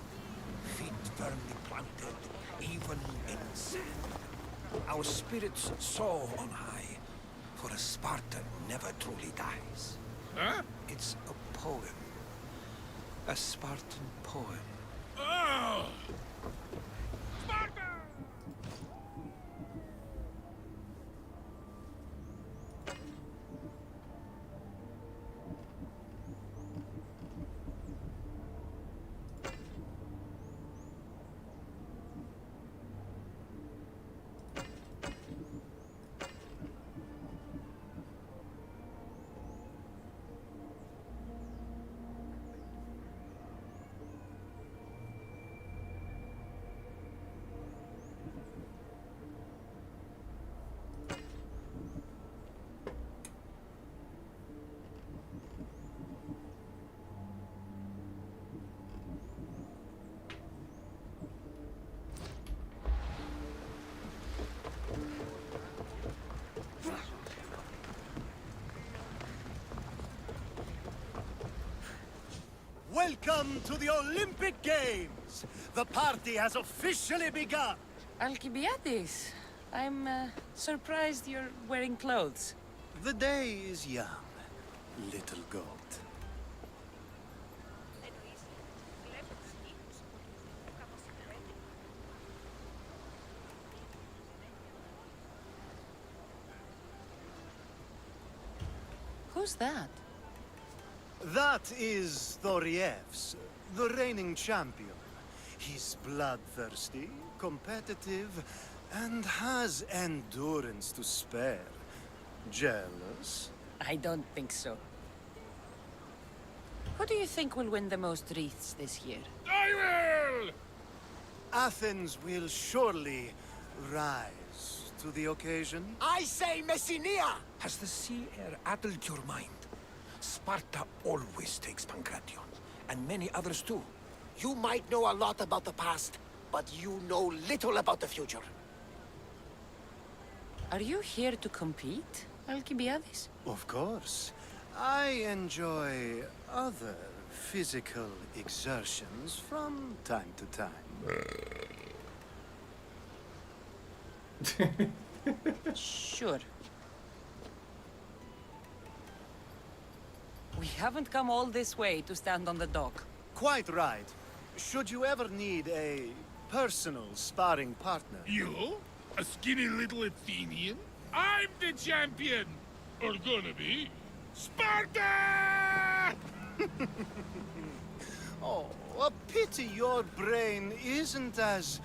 Feet firmly planted, even in sand. Our spirits soar on high, for a Spartan never truly dies. Huh? It's a poem. A Spartan poem. Oh! Sparta! Welcome to the Olympic Games! The party has officially begun! Alcibiades, I'm surprised you're wearing clothes. The day is young, little goat. Who's that? That is Thoriev's, the reigning champion. He's bloodthirsty, competitive, and has endurance to spare. Jealous? I don't think so. Who do you think will win the most wreaths this year? I will! Athens will surely rise to the occasion. I say Messinia! Has the sea air addled your mind? Sparta always takes Pancration, and many others too. You might know a lot about the past, but you know little about the future. Are you here to compete, Alcibiades? Of course. I enjoy other physical exertions from time to time. Sure. We haven't come all this way to stand on the dock. Quite right. Should you ever need a personal sparring partner... You? A skinny little Athenian? I'm the champion! Or gonna be. Sparta! Oh, a pity your brain isn't as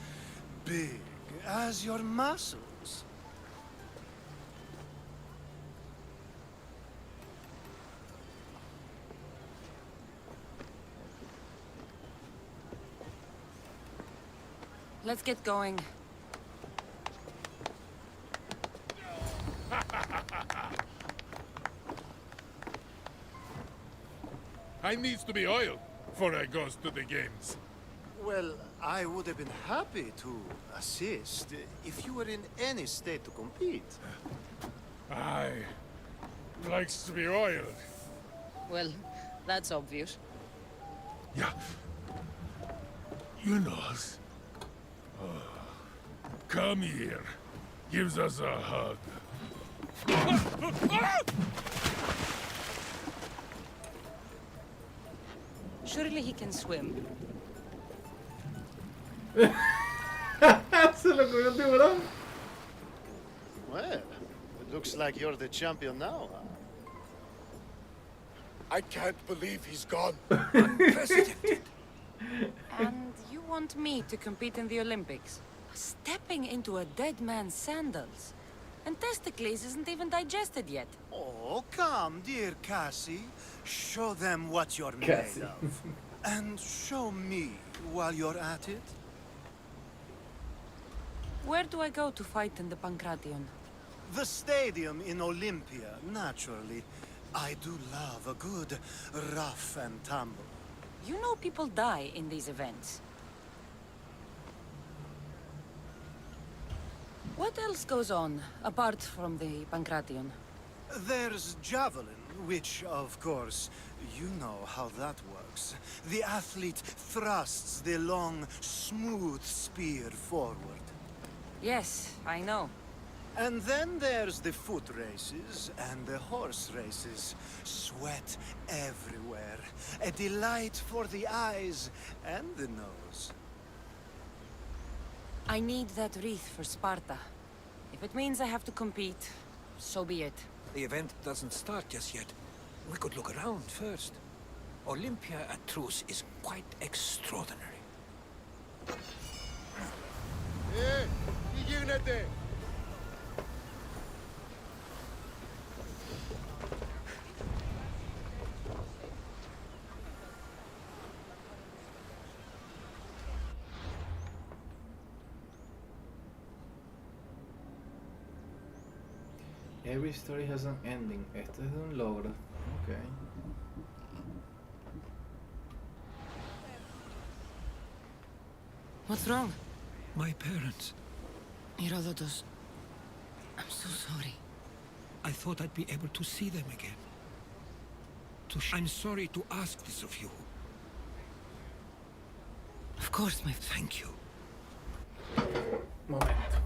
big as your muscles. Let's get going. I needs to be oiled before I goes to the games. Well, I would have been happy to assist if you were in any state to compete. I likes to be oiled. Well, that's obvious. Yeah. You knows. Come here. Gives us a hug. Surely he can swim. Se lo comió un tiburón. Well, it looks like you're the champion now, huh? I can't believe he's gone. Unprecedented. And you want me to compete in the Olympics? Stepping into a dead man's sandals. And Testicles isn't even digested yet. Oh, come, dear Cassie. Show them what you're Cassie. made of. And show me while you're at it. Where do I go to fight in the Pancration? The stadium in Olympia, naturally. I do love a good rough and tumble. You know people die in these events. What else goes on, apart from the Pancration? There's javelin, which, of course, you know how that works. The athlete thrusts the long, smooth spear forward. Yes, I know. And then there's the foot races and the horse races. Sweat everywhere. A delight for the eyes and the nose. I need that wreath for Sparta. If it means I have to compete, so be it. The event doesn't start just yet. We could look around first. Olympia at truce is quite extraordinary. Τι γίνεται? Every story has an ending. Este es de un logro. Ok. What's wrong? My parents. Herodotus, I'm so sorry. I thought I'd be able to see them again. I'm sorry to ask this of you. Of course, my... Thank you. Momento.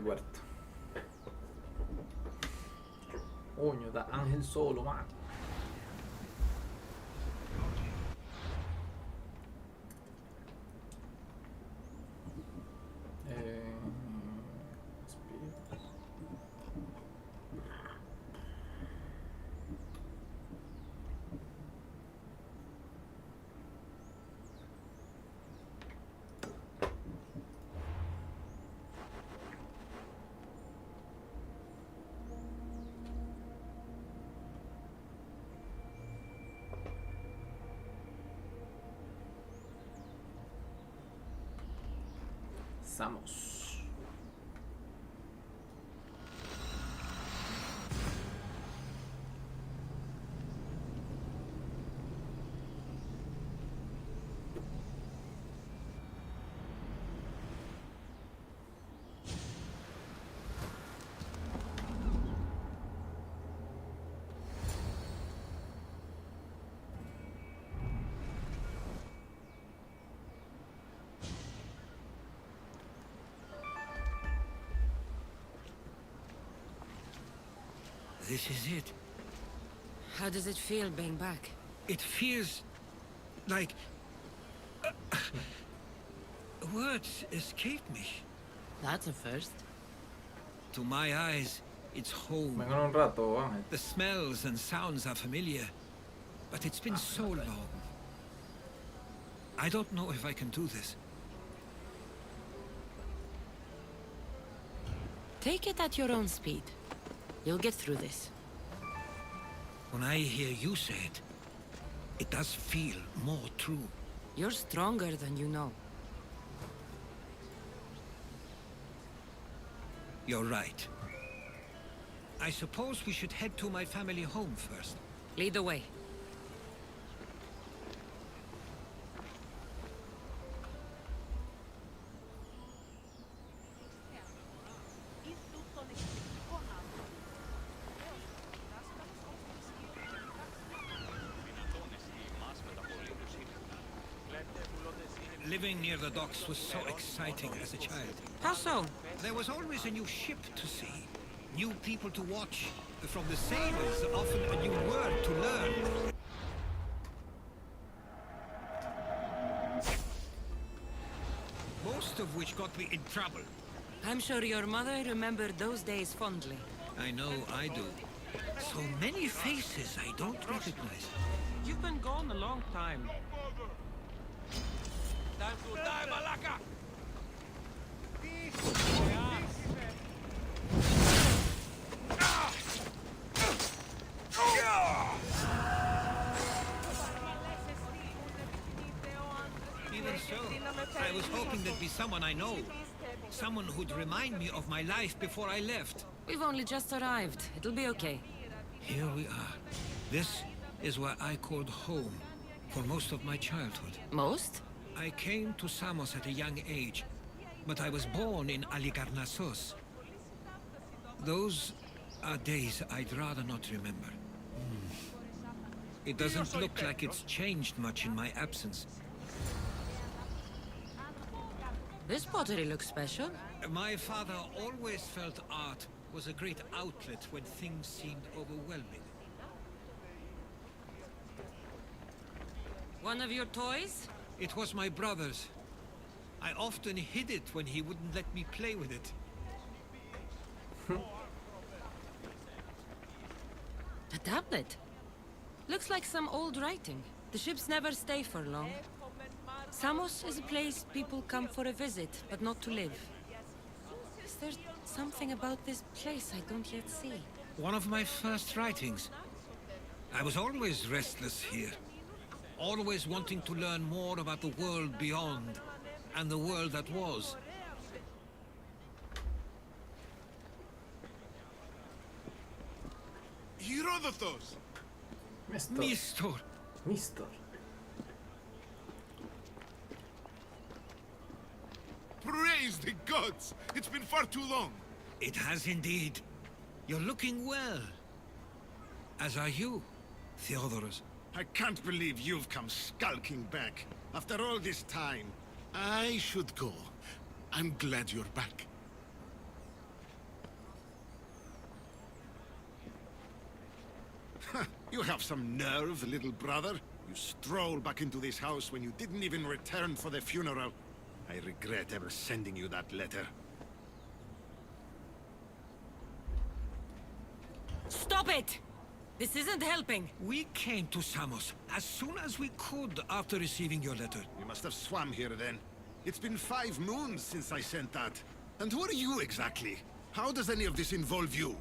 huerto. Coño, está Ángel solo, man. Samos. This is it. How does it feel being back? It feels like... words escape me. That's a first. To my eyes, it's home. Vengan un rato, Ángel. The smells and sounds are familiar, but it's been so long. I don't know if I can do this. Take it at your own speed. You'll get through this. When I hear you say it, it does feel more true. You're stronger than you know. You're right. I suppose we should head to my family home first. Lead the way. Living near the docks was so exciting as a child. How so? There was always a new ship to see, new people to watch. From the sailors, often a new word to learn. Most of which got me in trouble. I'm sure your mother remembered those days fondly. I know I do. So many faces I don't recognize. You've been gone a long time. Time to die, Malaka! Even so, I was hoping there'd be someone I know. Someone who'd remind me of my life before I left. We've only just arrived. It'll be okay. Here we are. This is where I called home for most of my childhood. Most? I came to Samos at a young age, but I was born in Aligarnassos. Those are days I'd rather not remember. It doesn't look like it's changed much in my absence. This pottery looks special. My father always felt art was a great outlet when things seemed overwhelming. One of your toys? It was my brother's. I often hid it when he wouldn't let me play with it. A tablet. Looks like some old writing. The ships never stay for long. Samos is a place people come for a visit, but not to live. Is there something about this place I don't yet see? One of my first writings. I was always restless here. Always wanting to learn more about the world beyond, and the world that was. Herodotus! Mistor! Mister. Praise the gods! It's been far too long. It has indeed. You're looking well. As are you, Theodorus. I can't believe you've come skulking back. After all this time, I should go. I'm glad you're back. You have some nerve, little brother. You stroll back into this house when you didn't even return for the funeral. I regret ever sending you that letter. Stop it! This isn't helping. We came to Samos as soon as we could after receiving your letter. You must have swam here then. It's been 5 moons since I sent that. And who are you exactly? How does any of this involve you?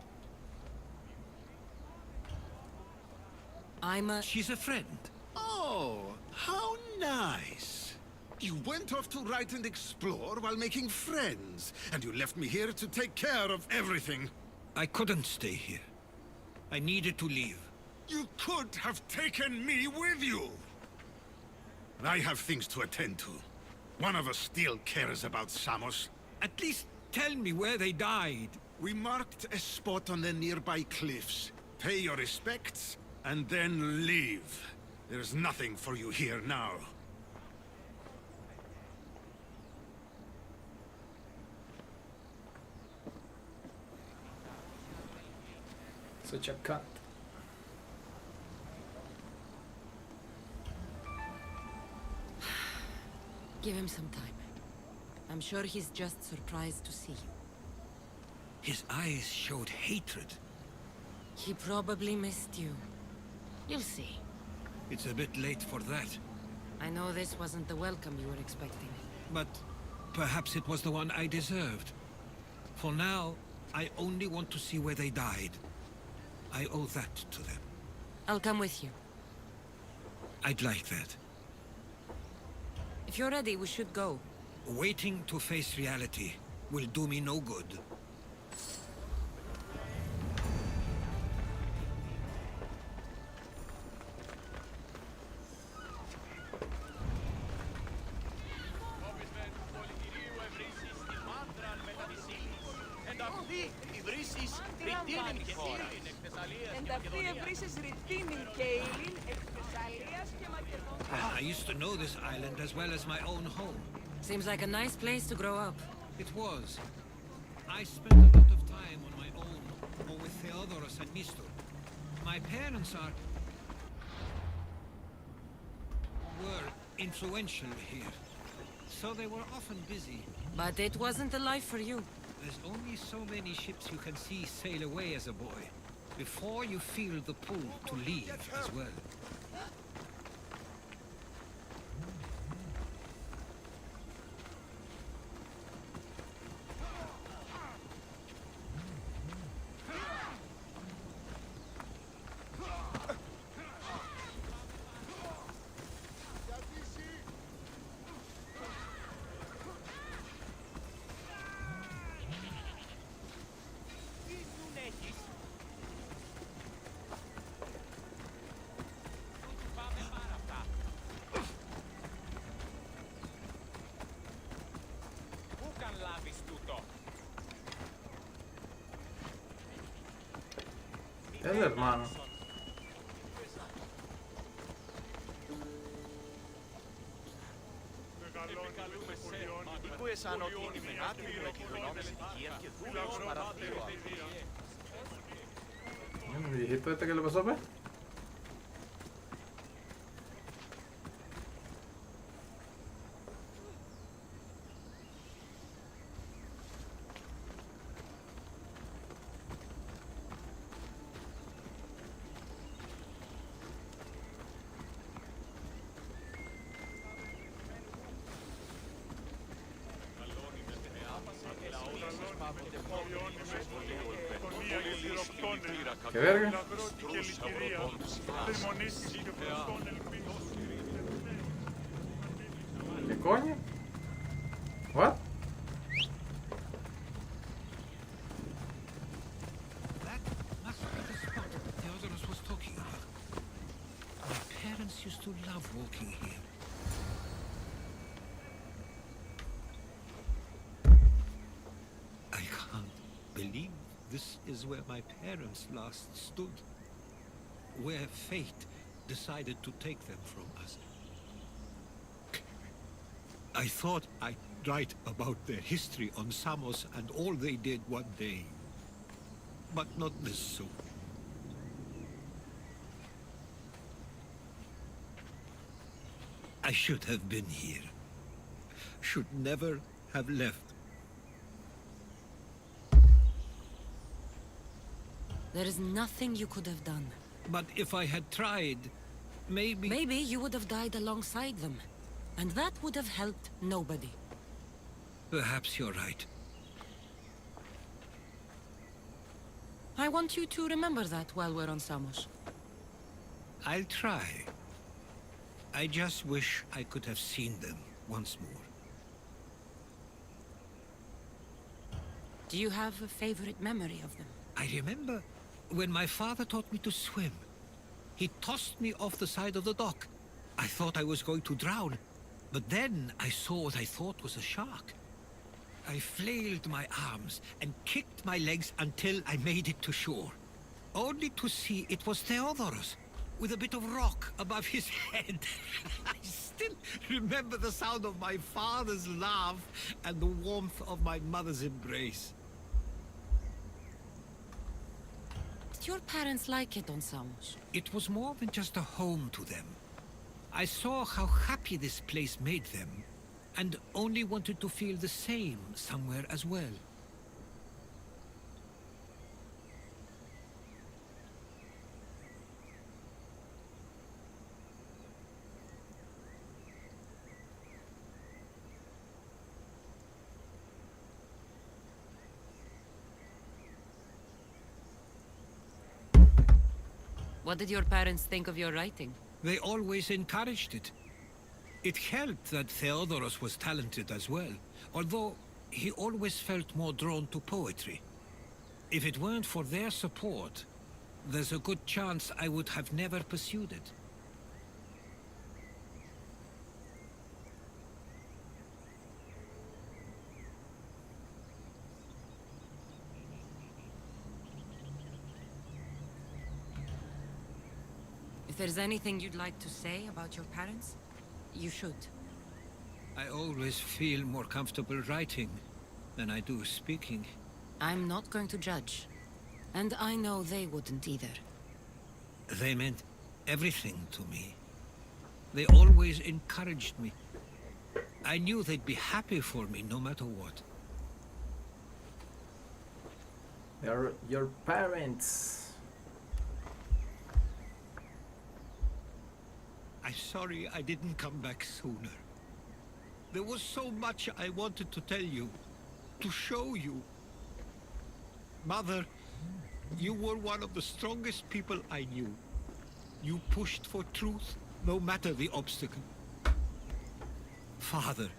She's a friend. Oh, how nice. You went off to write and explore while making friends, and you left me here to take care of everything. I couldn't stay here. I needed to leave. You could have taken me with you! I have things to attend to. One of us still cares about Samos. At least tell me where they died. We marked a spot on the nearby cliffs. Pay your respects, and then leave. There's nothing for you here now. Such a cunt. Give him some time. I'm sure he's just surprised to see you. His eyes showed hatred. He probably missed you. You'll see. It's a bit late for that. I know this wasn't the welcome you were expecting. But perhaps it was the one I deserved. For now, I only want to see where they died. I owe that to them. I'll come with you. I'd like that. If you're ready, we should go. Waiting to face reality will do me no good. I used to know this island as well as my own home. Seems like a nice place to grow up. It was. I spent a lot of time on my own, or with Theodoros and Mistor. My parents were influential here, so they were often busy. But it wasn't the life for you. There's only so many ships you can see sail away as a boy, before you feel the pull to leave as well. El hermano. Που εσάνω ότι είναι μεγάλη μου εκδηλώνεις οικία και δούλος παραθύρω. ¿El viejito este que le pasó, pues? ¿Qué verga? ¿Qué coño? What? That must be the spot Theodoros was talking about. My parents used to love walking here. I can't believe this is where my parents last stood. Where fate decided to take them from us. I thought I'd write about their history on Samos and all they did one day. But not this soon. I should have been here. Should never have left. There is nothing you could have done. But if I had tried, maybe... Maybe you would have died alongside them. And that would have helped nobody. Perhaps you're right. I want you to remember that while we're on Samos. I'll try. I just wish I could have seen them once more. Do you have a favorite memory of them? I remember when my father taught me to swim. He tossed me off the side of the dock. I thought I was going to drown, but then I saw what I thought was a shark. I flailed my arms and kicked my legs until I made it to shore, only to see it was Theodorus, with a bit of rock above his head. I still remember the sound of my father's laugh and the warmth of my mother's embrace. Did your parents like it on Samos? It was more than just a home to them. I saw how happy this place made them, and only wanted to feel the same somewhere as well. What did your parents think of your writing? They always encouraged it. It helped that Theodorus was talented as well, although he always felt more drawn to poetry. If it weren't for their support, there's a good chance I would have never pursued it. If there's anything you'd like to say about your parents, you should. I always feel more comfortable writing than I do speaking. I'm not going to judge. And I know they wouldn't either. They meant everything to me. They always encouraged me. I knew they'd be happy for me no matter what. They're your parents. I'm sorry I didn't come back sooner. There was so much I wanted to tell you, to show you. Mother, you were one of the strongest people I knew. You pushed for truth, no matter the obstacle. Father,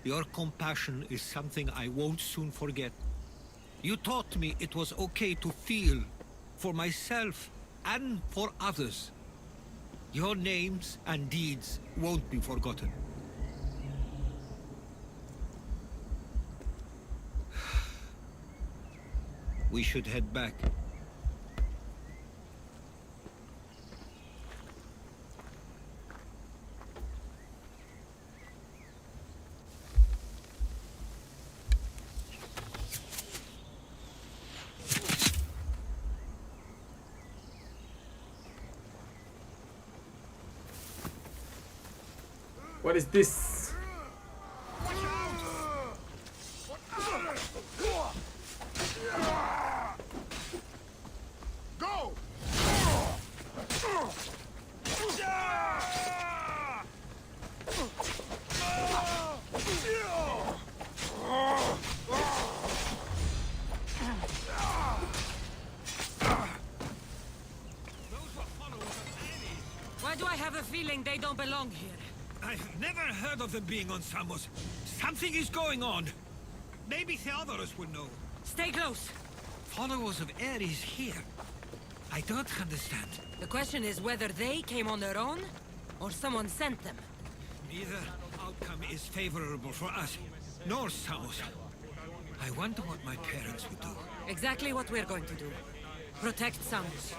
your compassion is something I won't soon forget. You taught me it was okay to feel, for myself and for others. Your names and deeds won't be forgotten. We should head back. What is this? Go! Why do I have a feeling they don't belong here? I've never heard of them being on Samos. Something is going on. Maybe Theodorus would know. Stay close. Followers of Ares here. I don't understand. The question is whether they came on their own, or someone sent them. Neither outcome is favorable for us, nor Samos. I wonder what my parents would do. Exactly what we're going to do. Protect Samos.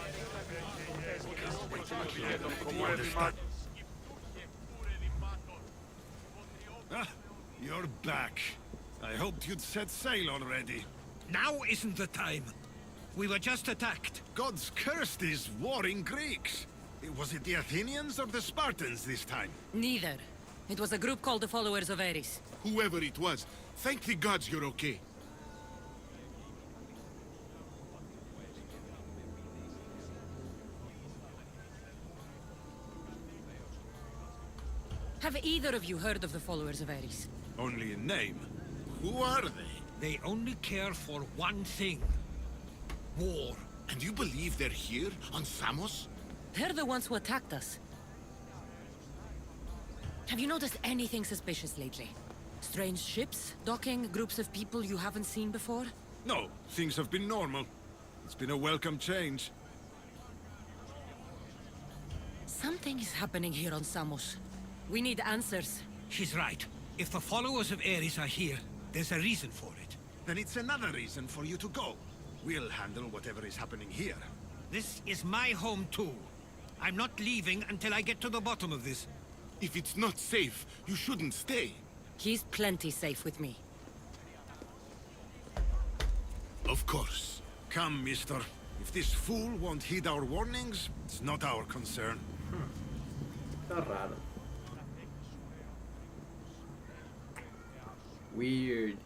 Ah, you're back. I hoped you'd set sail already. Now isn't the time. We were just attacked. Gods curse these warring Greeks. Was it the Athenians or the Spartans this time? Neither. It was a group called the Followers of Ares. Whoever it was, thank the gods you're okay. Have either of you heard of the Followers of Ares? Only in name. Who are they? They only care for one thing. War. And you believe they're here, on Samos? They're the ones who attacked us. Have you noticed anything suspicious lately? Strange ships, docking, groups of people you haven't seen before? No, things have been normal. It's been a welcome change. Something is happening here on Samos. We need answers. She's right. If the followers of Ares are here, there's a reason for it. Then it's another reason for you to go. We'll handle whatever is happening here. This is my home too. I'm not leaving until I get to the bottom of this. If it's not safe, you shouldn't stay. He's plenty safe with me. Of course. Come, mister. If this fool won't heed our warnings, it's not our concern. Está raro. Weird.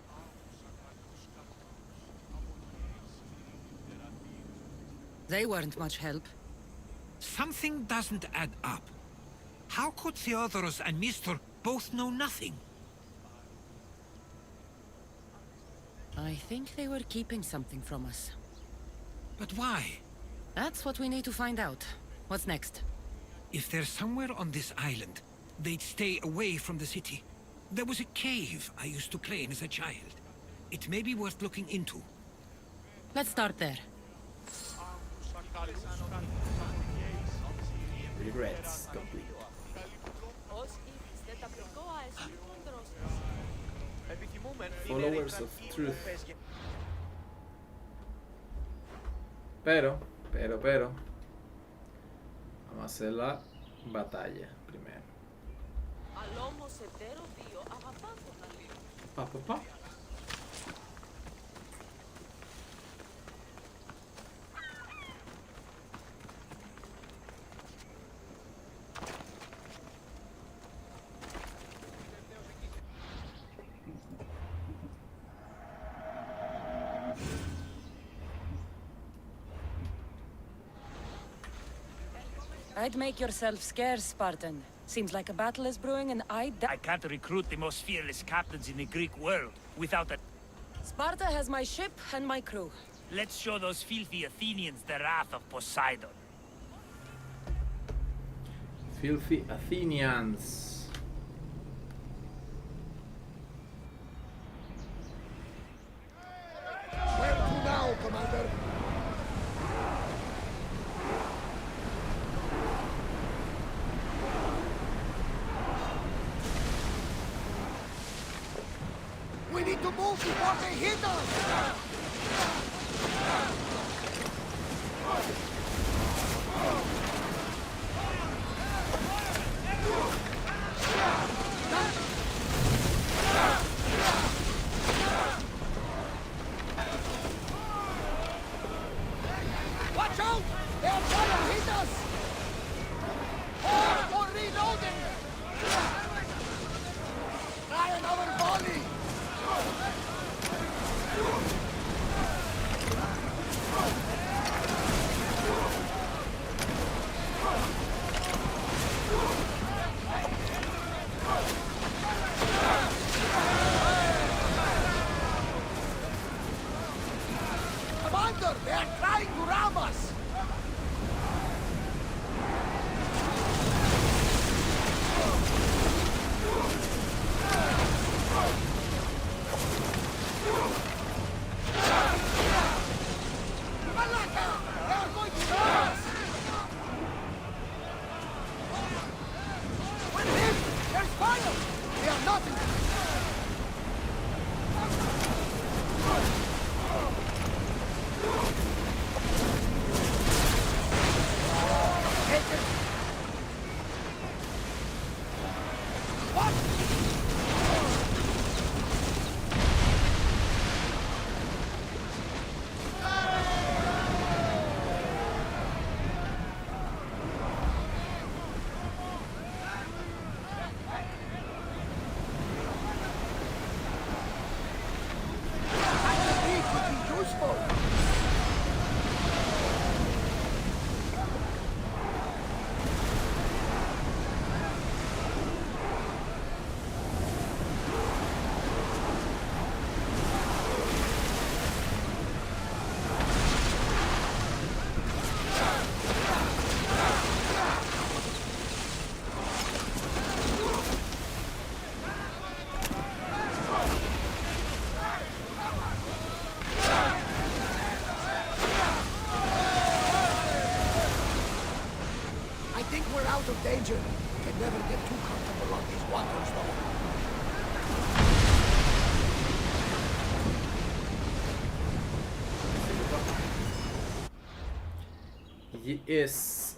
They weren't much help. Something doesn't add up. How could Theodorus and Mr. both know nothing? I think they were keeping something from us. But why? That's what we need to find out. What's next? If they're somewhere on this island, they'd stay away from the city. There was a cave I used to play in as a child. It may be worth looking into. Let's start there. Regrets complete. Followers of Truth. Pero. Vamos a hacer la batalla primero. Pa. I'd make yourself scarce, Spartan. Seems like a battle is brewing and I can't recruit the most fearless captains in the Greek world without a... Sparta has my ship and my crew. Let's show those filthy Athenians the wrath of Poseidon. Filthy Athenians. Where to now, Commander? We need to move before they hit us! Watch out! They're trying to hit us! Hold for reloading! Try another volley! Commander, they are trying to ram us! Malaka! They are going to ram us! With him! There's fire! They are not in... Ranger. Can never get too comfortable on these waters, though. Is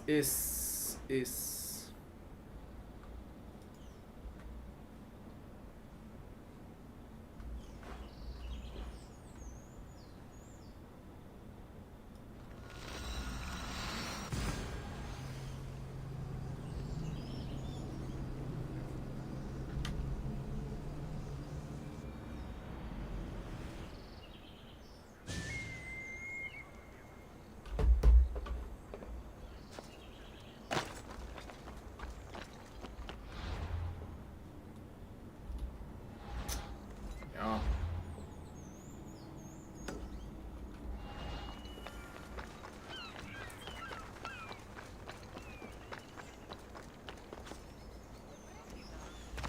ja.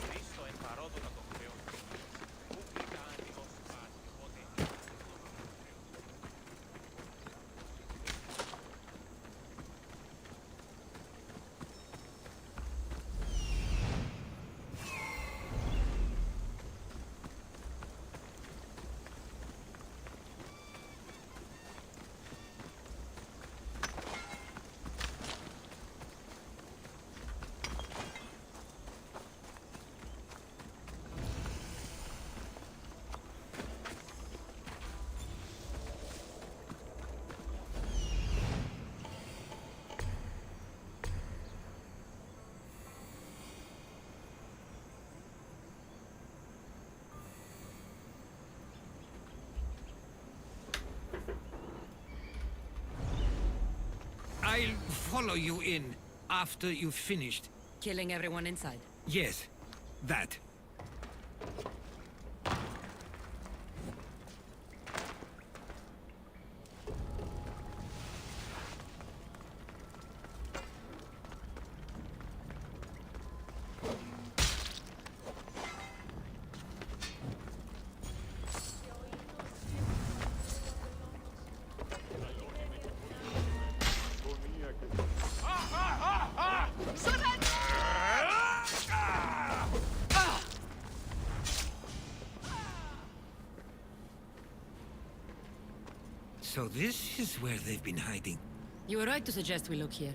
Χρήστο εν παρόδονα των χρεών. Πού βρήκα άντιμος σπάτη, οπότε... I'll follow you in after you've finished. Killing everyone inside. Yes, that. So this is where they've been hiding. You were right to suggest we look here.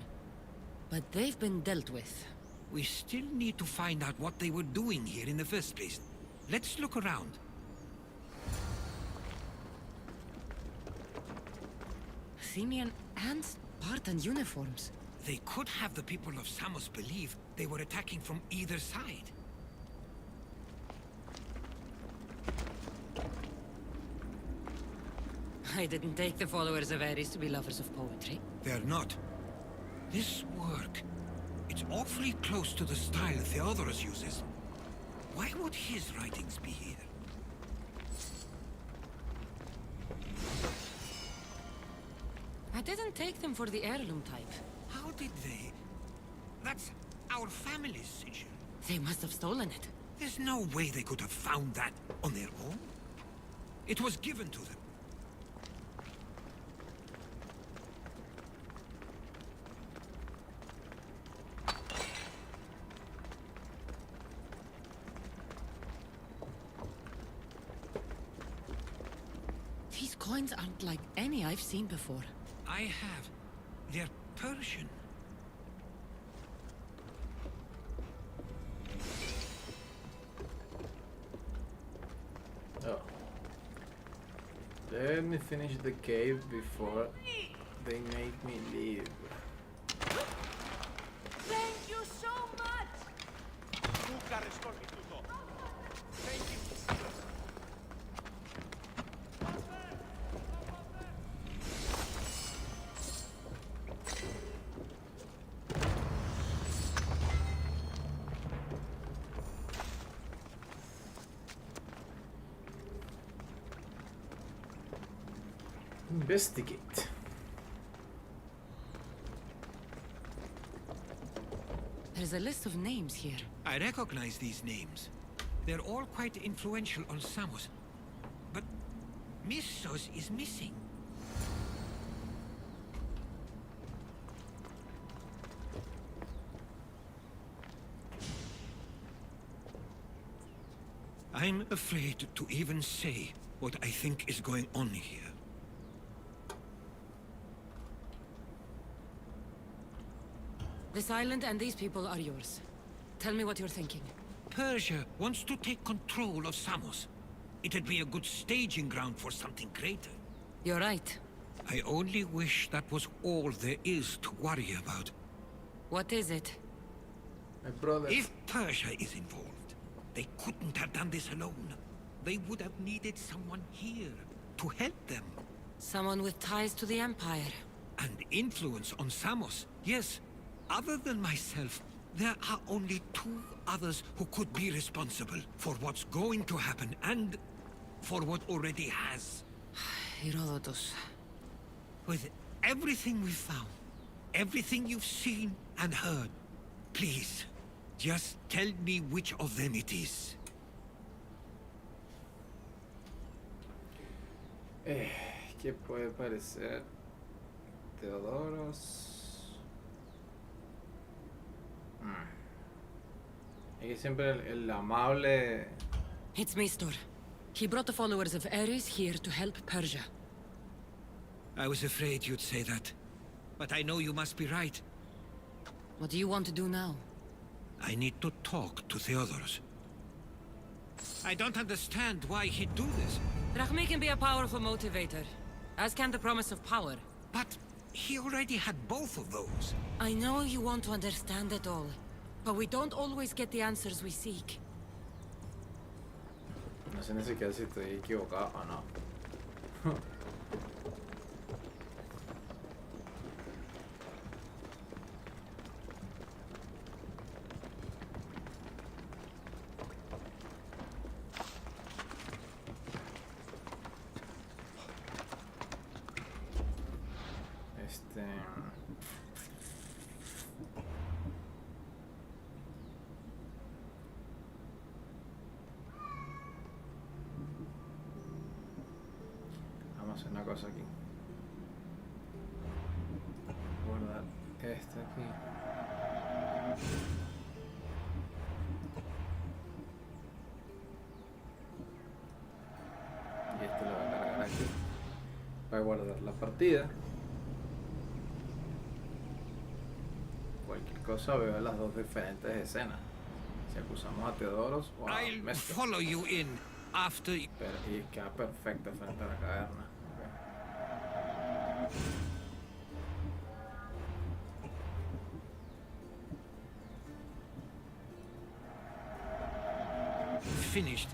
But they've been dealt with. We still need to find out what they were doing here in the first place. Let's look around. Athenian and Spartan uniforms. They could have the people of Samos believe they were attacking from either side. I didn't take the followers of Ares to be lovers of poetry. They're not. This work, it's awfully close to the style Theodorus uses. Why would his writings be here? I didn't take them for the heirloom type. How did they? That's our family's sigil. They must have stolen it. There's no way they could have found that on their own. It was given to them. These coins aren't like any I've seen before. I have. They're Persian. Oh. Let me finish the cave before they make me leave. Thank you so much! Thank you. Investigate. There's a list of names here. I recognize these names. They're all quite influential on Samos. But Missos is missing. I'm afraid to even say what I think is going on here. This island and these people are yours. Tell me what you're thinking. Persia wants to take control of Samos. It'd be a good staging ground for something greater. You're right. I only wish that was all there is to worry about. What is it? My brother. If Persia is involved, they couldn't have done this alone. They would have needed someone here to help them. Someone with ties to the Empire. And influence on Samos, yes. Other than myself, there are only two others who could be responsible for what's going to happen and for what already has. Herodotus. With everything we've found, everything you've seen and heard, please, just tell me which of them it is. ¿Qué puede parecer? Teodoros. Es que siempre el amable. It's Mistor. He brought the followers of Ares here to help Persia. I was afraid you'd say that. But I know you must be right. What do you want to do now? I need to talk to Theodoros. I don't understand why he'd do this. Drachmi can be a powerful motivator, as can the promise of power. But he already had both of those. I know you want to understand it all, but we don't always get the answers we seek. No sé ni siquiera si estoy equivocado o no. Vamos a hacer una cosa aquí. Guardar este aquí. Y este lo voy a cargar aquí. Voy a guardar la partida. Cualquier cosa veo las dos diferentes escenas. Si acusamos a Teodoros o a I'll Mestre. follow you in after. Pero, y queda perfecto frente a la caverna. Finished.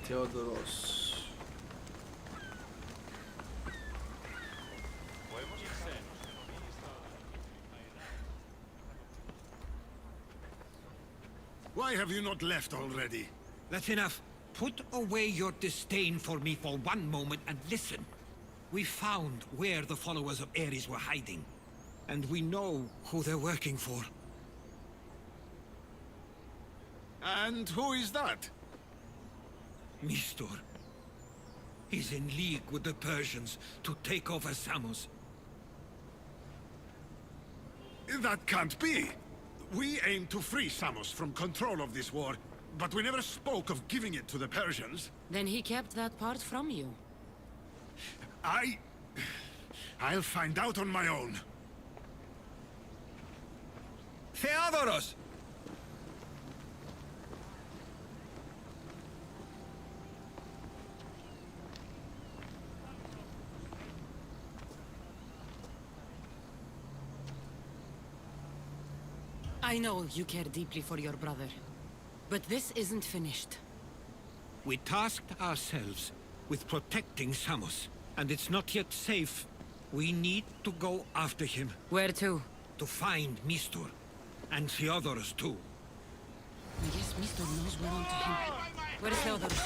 Teodoros. Why have you not left already? That's enough. Put away your disdain for me for one moment and listen. We found where the followers of Ares were hiding. And we know who they're working for. And who is that? Mistor. He's in league with the Persians to take over Samos. That can't be. We aim to free Samos from control of this war, but we never spoke of giving it to the Persians. Then he kept that part from you. I'll find out on my own. Theodoros! I know you care deeply for your brother. But this isn't finished. We tasked ourselves with protecting Samos, and it's not yet safe. We need to go after him. Where to? To find Mistur, and Theodorus too. I guess Mistur knows we're onto him. Where is Theodorus?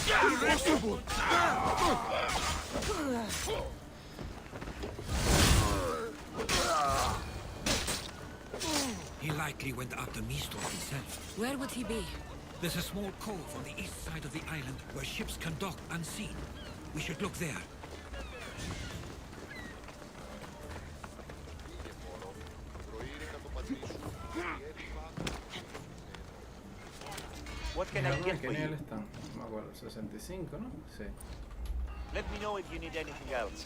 Impossible! He likely went after Mistur himself. Where would he be? There's a small cove on the east side of the island where ships can dock unseen. We should look there. What can I get ¿Qué for nivel you? están? No me acuerdo, 65, ¿no? Sí. Let me know if you need anything else.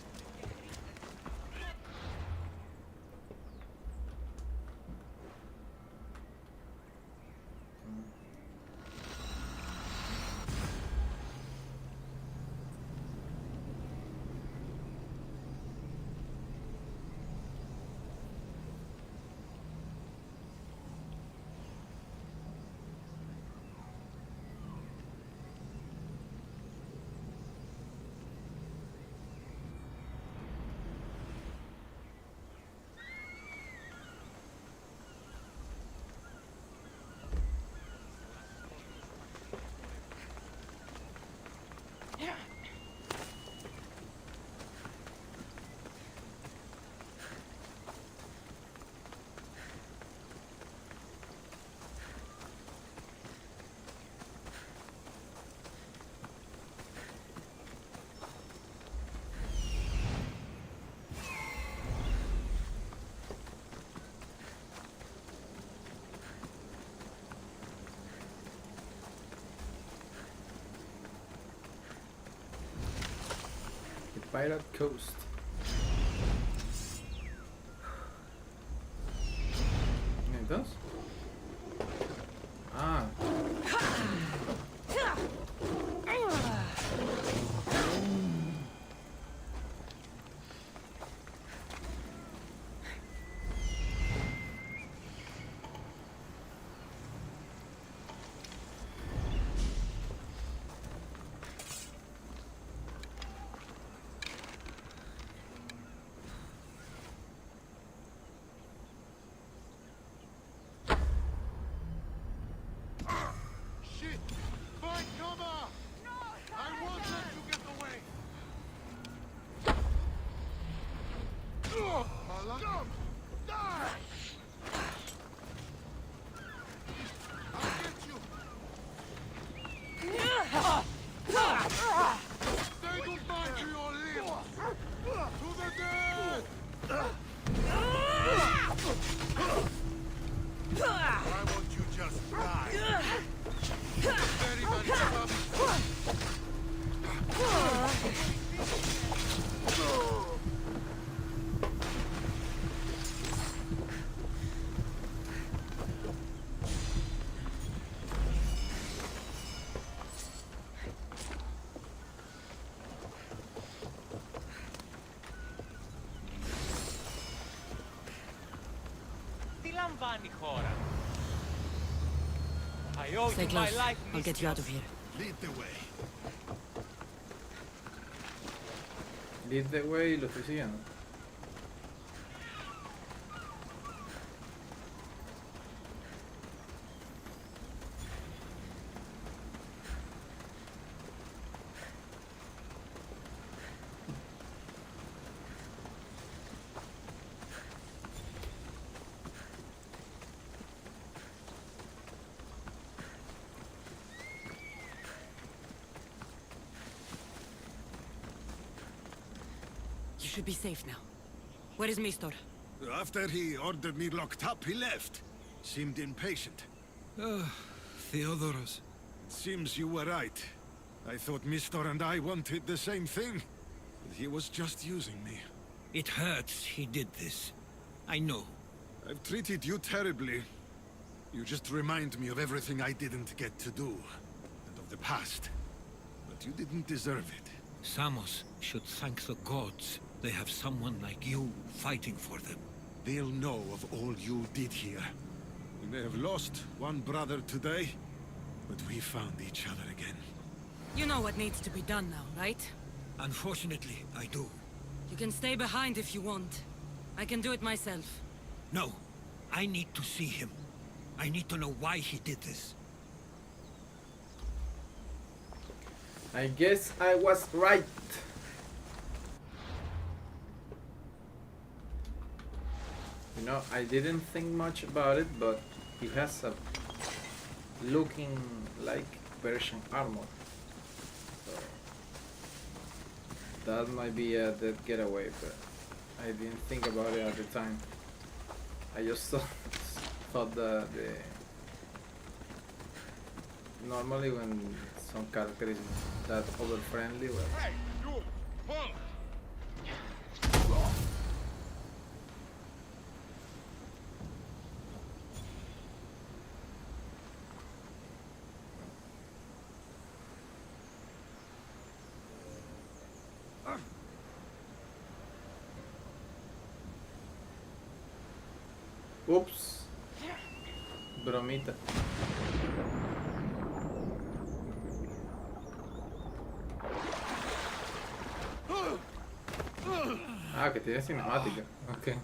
Pirate Coast. Entonces. Ah. Shit! Find cover! I won't let you get away! Malang! Die! I'll get you! Say goodbye to your limbs! To the dead! Why won't you just die? Very much Ti lambani η χώρα. I owe Stay you my close. life, I'll get you out of here. Lead the way. Lead the way, lo estoy siguiendo. You should be safe now. Where is Mistor? After he ordered me locked up, he left. Seemed impatient. Theodorus. Seems you were right. I thought Mistor and I wanted the same thing. He was just using me. It hurts he did this. I know. I've treated you terribly. You just remind me of everything I didn't get to do. And of the past. But but you didn't deserve it. Samos should thank the gods. They have someone like you fighting for them. They'll know of all you did here. We may have lost one brother today, but we found each other again. You know what needs to be done now, right? Unfortunately, I do. You can stay behind if you want. I can do it myself. No, I need to see him. I need to know why he did this. I guess I was right. You know, I didn't think much about it, but he has a looking like Persian armor. So that might be a dead getaway, but I didn't think about it at the time. I just thought the normally when some character is that over friendly, well, Hey, you! Pull! oops, bromita. Ah, que tiene cinemática. Okay.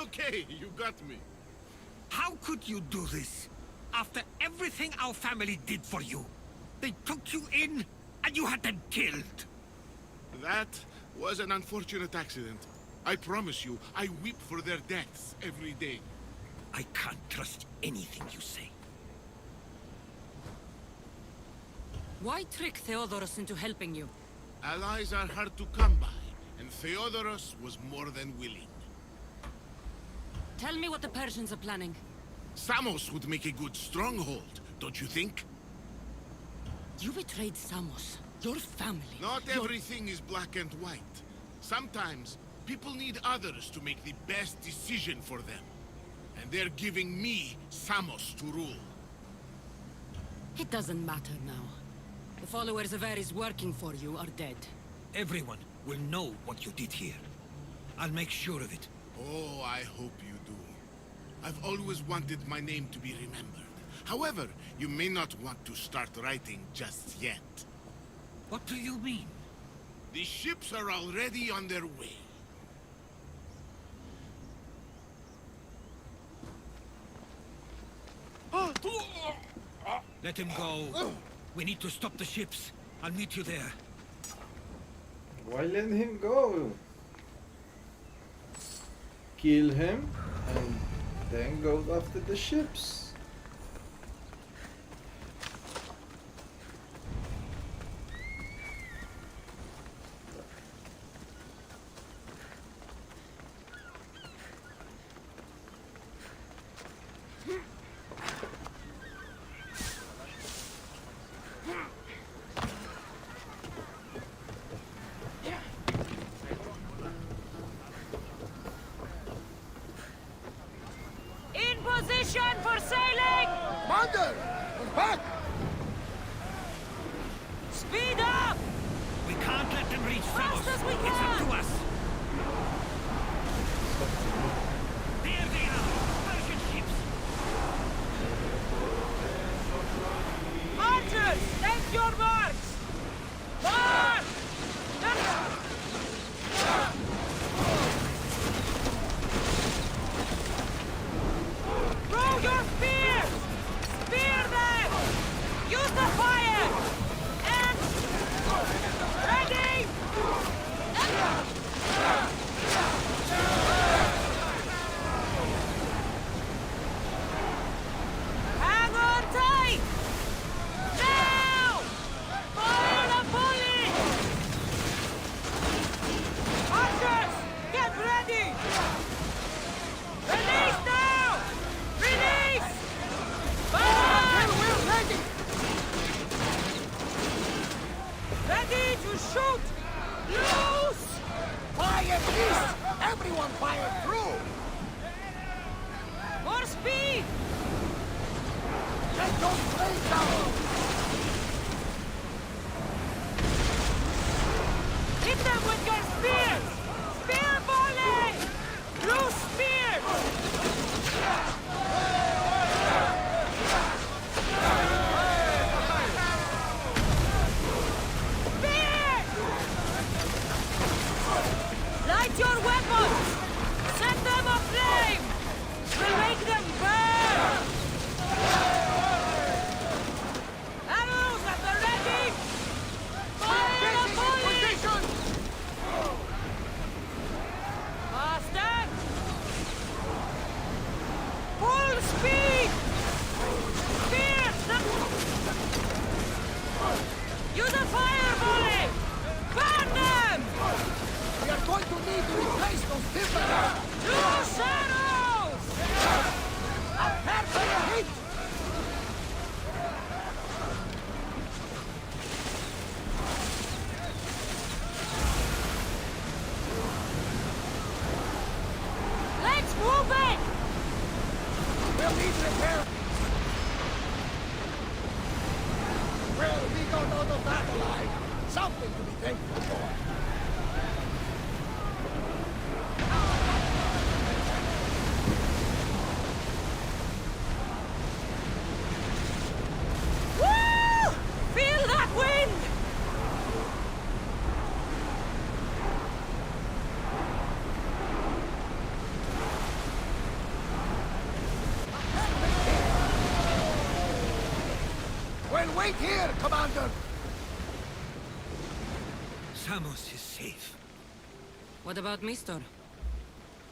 Okay, you got me. How could you do this? After everything our family did for you. They took you in, and you had them killed. That was an unfortunate accident. I promise you, I weep for their deaths every day. I can't trust anything you say. Why trick Theodoros into helping you? Allies are hard to come by, and Theodoros was more than willing. Tell me what the Persians are planning. Samos would make a good stronghold, don't you think? You betrayed Samos, your family. Not everything is black and white. Sometimes, people need others to make the best decision for them. And they're giving me Samos to rule. It doesn't matter now. The followers of Ares working for you are dead. Everyone will know what you did here. I'll make sure of it. Oh, I hope you do. I've always wanted my name to be remembered. However, you may not want to start writing just yet. What do you mean? The ships are already on their way. Let him go. We need to stop the ships. I'll meet you there. Why let him go? Kill him and then go after the ships. Position for sailing! Commander! We're back! Speed up! We can't let them reach Samos. Fast as we It's up can! to us. There they are! Persian ships! Archers! Take your marks! March! Throw your spears! Spear them! Use the fire! And... ready! Hang on tight! Now! Fire the bullet! Archers! Get ready! Release now! Release! Fire! We're ready! Ready to shoot! Loose! Fire east! Everyone fire through! More speed! Let those Hit them with your spears! Spear volley! Loose spears! Spears! Light your weapons! Set them aflame! We'll make them burn! Arrows at the ready! Fire the volley! Faster! Full speed! Spears! Use a fire volley! Burn them! We are going to need to replace those timbers! Use arrows! A perfect hit! Let's move it! We'll need repair! Well, we got out of that alive. Something to be thankful for. Woo! Feel that wind! Well, wait here, Commander! Samos is safe. What about Mistor?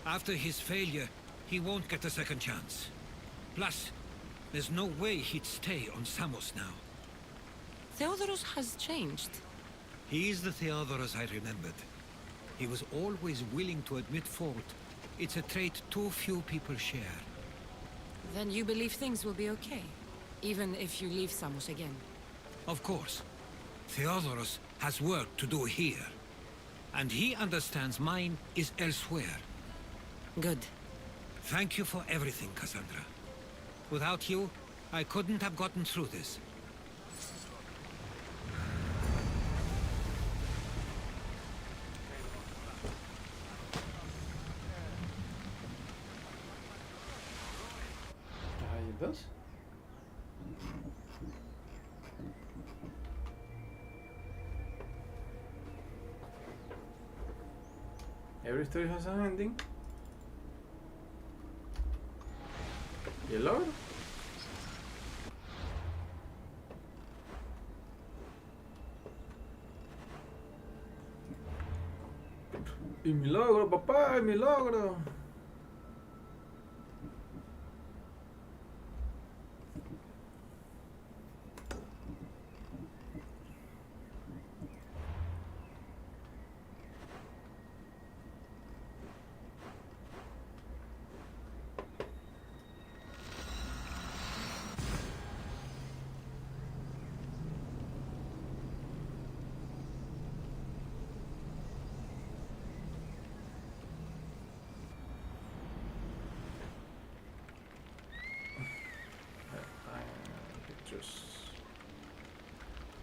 After his failure, he won't get a second chance. Plus, there's no way he'd stay on Samos now. Theodorus has changed. He's the Theodorus I remembered. He was always willing to admit fault. It's a trait too few people share. Then you believe things will be okay? Even if you leave Samos again? Of course. Theodorus has work to do here. And he understands mine is elsewhere. Good. Thank you for everything, Cassandra. Without you, I couldn't have gotten through this. ¿Rayitos? Every story has an ending. ¿Y el logro? Y mi logro, papá, y mi logro.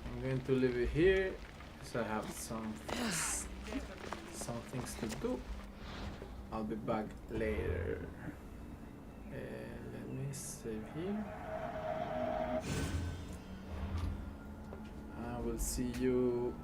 I'm going to leave it here because I have some things to do. I'll be back later. Let me save here. I will see you